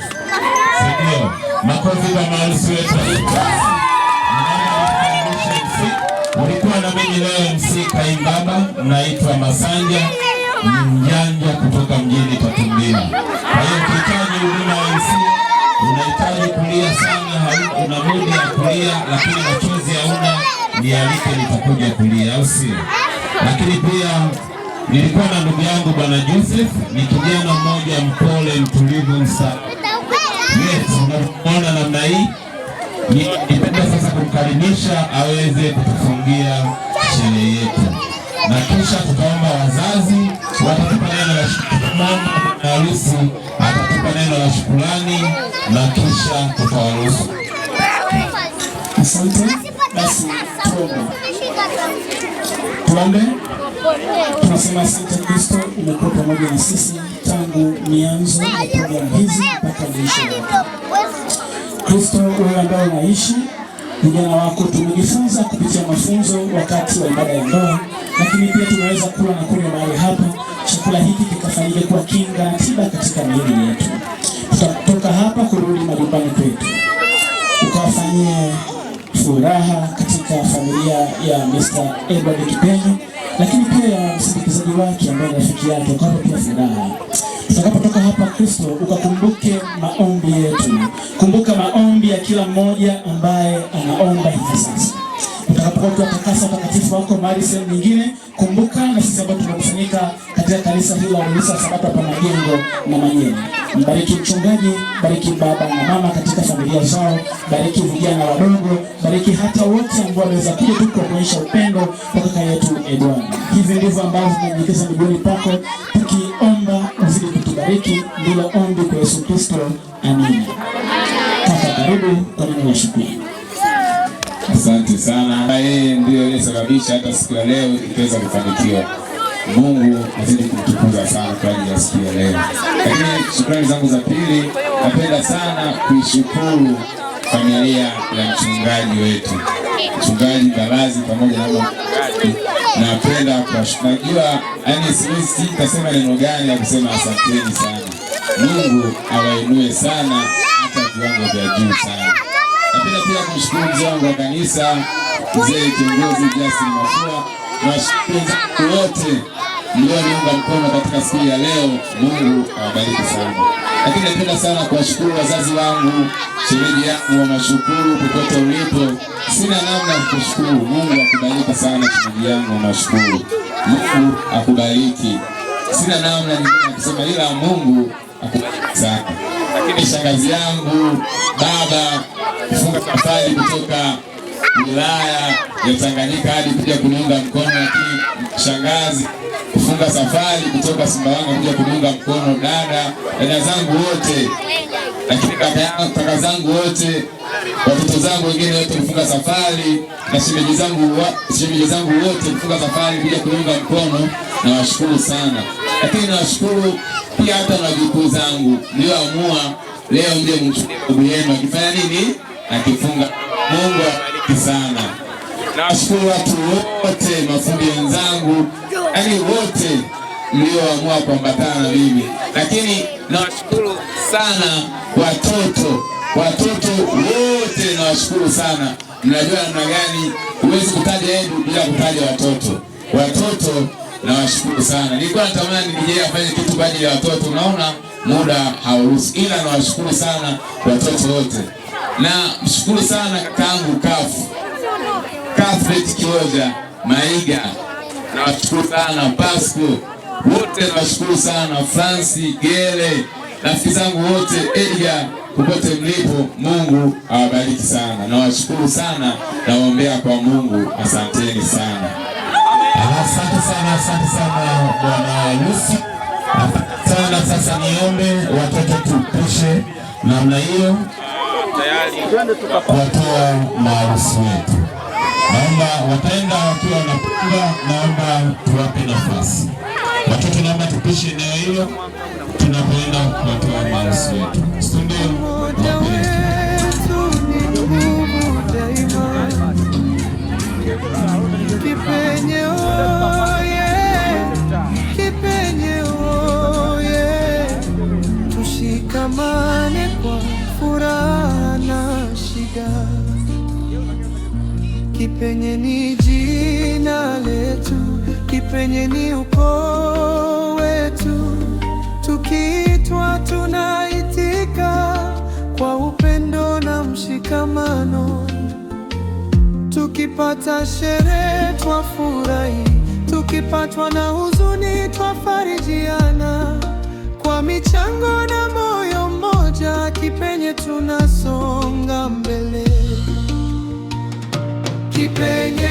Sio? Makofi kwa maharusi wetu. Ulikuwa na mimi leo MC Kaimbaba, naitwa Masanja Mjanja kutoka mjini Tatumbini. Kwa hiyo ukihitaji huduma ya MC, unahitaji kulia sana, una mudi ya kulia lakini machozi hauna, nialike nitakuja kulia, au sio? Lakini pia nilikuwa na ndugu yangu Bwana Joseph, ni kijana mmoja mpole, mtulivu, unaona namna hii. Nipenda sasa kumkaribisha aweze kutufungia sherehe yetu, na kisha tutaomba wazazi watatupa neno la shukrani, na harusi atatupa neno la shukrani, na kisha tutawaruhusu. Asante. Basi tuombe. Tunasema asante Kristo, umekuwa pamoja na sisi tangu mianzo ya programu hizi mpaka mwisho. Kristo, wewe ambaye unaishi vijana wako, tumejifunza kupitia mafunzo wakati wa ibada ya ndoa, lakini pia tunaweza kula na kunywa mahali hapa. Chakula hiki kikafanyike kuwa kinga na tiba katika miili yetu. Tutatoka hapa kurudi majumbani kwetu, ukawafanyie furaha katika familia ya Mr. Edward Kipenyo, lakini pia ya msindikizaji wake ambaye rafiki yake, ukawapa pia furaha. Tutakapotoka hapa Kristo, ukakumbuke maombi yetu. Kumbuka maombi ya kila mmoja ambaye anaomba hivi sasa. Utakapokuwa ukiwatakasa watakatifu wako mahali sehemu nyingine, kumbuka na sisi ambao tumekusanyika katika kanisa hili la Waadventista wa Sabato hapa Majengo na Manyeni. Mbariki mchungaji, bariki baba na mama katika familia zao, bariki vijana wadogo, bariki hata wote ambao wanaweza kuja tu kuonyesha upendo kwa kaka yetu Edward. Hivi ndivyo ambavyo tunajikeza miguuni pako, tukiomba uzidi kutubariki. Ndilo ombi kwa Yesu Kristo, amina. Kaka, karibu kwa neno la shukrani. Asante sana. Yeye ndio aliyesababisha hata siku ya leo iweze kufanikiwa. Mungu azidi kumtukuza sana kwa ajili ya siku ya leo. Lakini shukrani zangu za pili, napenda sana kuishukuru familia ya mchungaji wetu, Mchungaji Balazi pamoja na mchungaji. Napenda kuwashukuru. Najua yani sitasema neno gani ya kusema asanteni sana. Mungu awainue sana hata viwango vya juu sana. Napenda pia kumshukuru mzee wangu wa kanisa, mzee kiongozi Justin Mafua, na washukuru wote mlioniunga mkono katika siku ya leo. Mungu awabariki sana. Lakini napenda sana kuwashukuru wazazi wangu, shemeji yangu wa mashukuru popote ulipo. Sina namna ya kushukuru. Mungu akubariki sana shemeji yangu wa mashukuru. Mungu akubariki. Sina namna nyingine ya kusema ila Mungu akubariki sana. Lakini shangazi yangu, baba kufunga safari kutoka wilaya ya Tanganyika hadi kuja kuniunga mkono, lakini shangazi kufunga safari kutoka Sumbawanga kuja kuniunga mkono, dada zangu wote, lakini kaka zangu wote, watoto zangu wengine wote kufunga safari, na shemeji zangu wote kufunga safari kuja kuniunga mkono, na washukuru sana. Lakini nawashukuru pia hata na wajukuu zangu mlioamua leo mje mchukue ndugu yenu akifanya nini, akifunga. Mungu awabariki sana. Nawashukuru watu wote, mafundi wenzangu, yani wote mlioamua kuambatana na mimi. Lakini nawashukuru sana watoto wote, nawashukuru sana. Mnajua namna gani huwezi kutaja Edu bila kutaja watoto. Watoto nawashukuru sana. Nilikuwa natamani nije afanye kitu kwa ajili ya watoto, naona muda hauruhusu, ila nawashukuru sana watoto wote. Na mshukuru sana kakaangu Cuthbert Kioja Maiga, nawashukuru sana Pasco wote, nawashukuru sana Francis Gele, rafiki zangu wote, Edgar, popote mlipo, Mungu awabariki sana. Nawashukuru sana, naombea kwa Mungu. Asanteni sana. Asante sana Bwana Lucy. Sana sasa niombe watoto tupishe namna hiyo kuwatoa maharusi wetu. Naomba wataenda wakiwa wanapunga, naomba tuwape nafasi. Watoto naomba tupishe eneo hilo tunapoenda kuwatoa maharusi wetu. Studio Kipenye oye, tushikamane kwa furaha na shida. Kipenye ni jina letu, Kipenye ni ukoo wetu. Tukiitwa tunaitika kwa upendo na mshikamano. Tukipata sherehe twafurahi, tukipatwa na huzuni twafarijiana. Kwa michango na moyo mmoja, Kipenye tunasonga mbele. Kipenye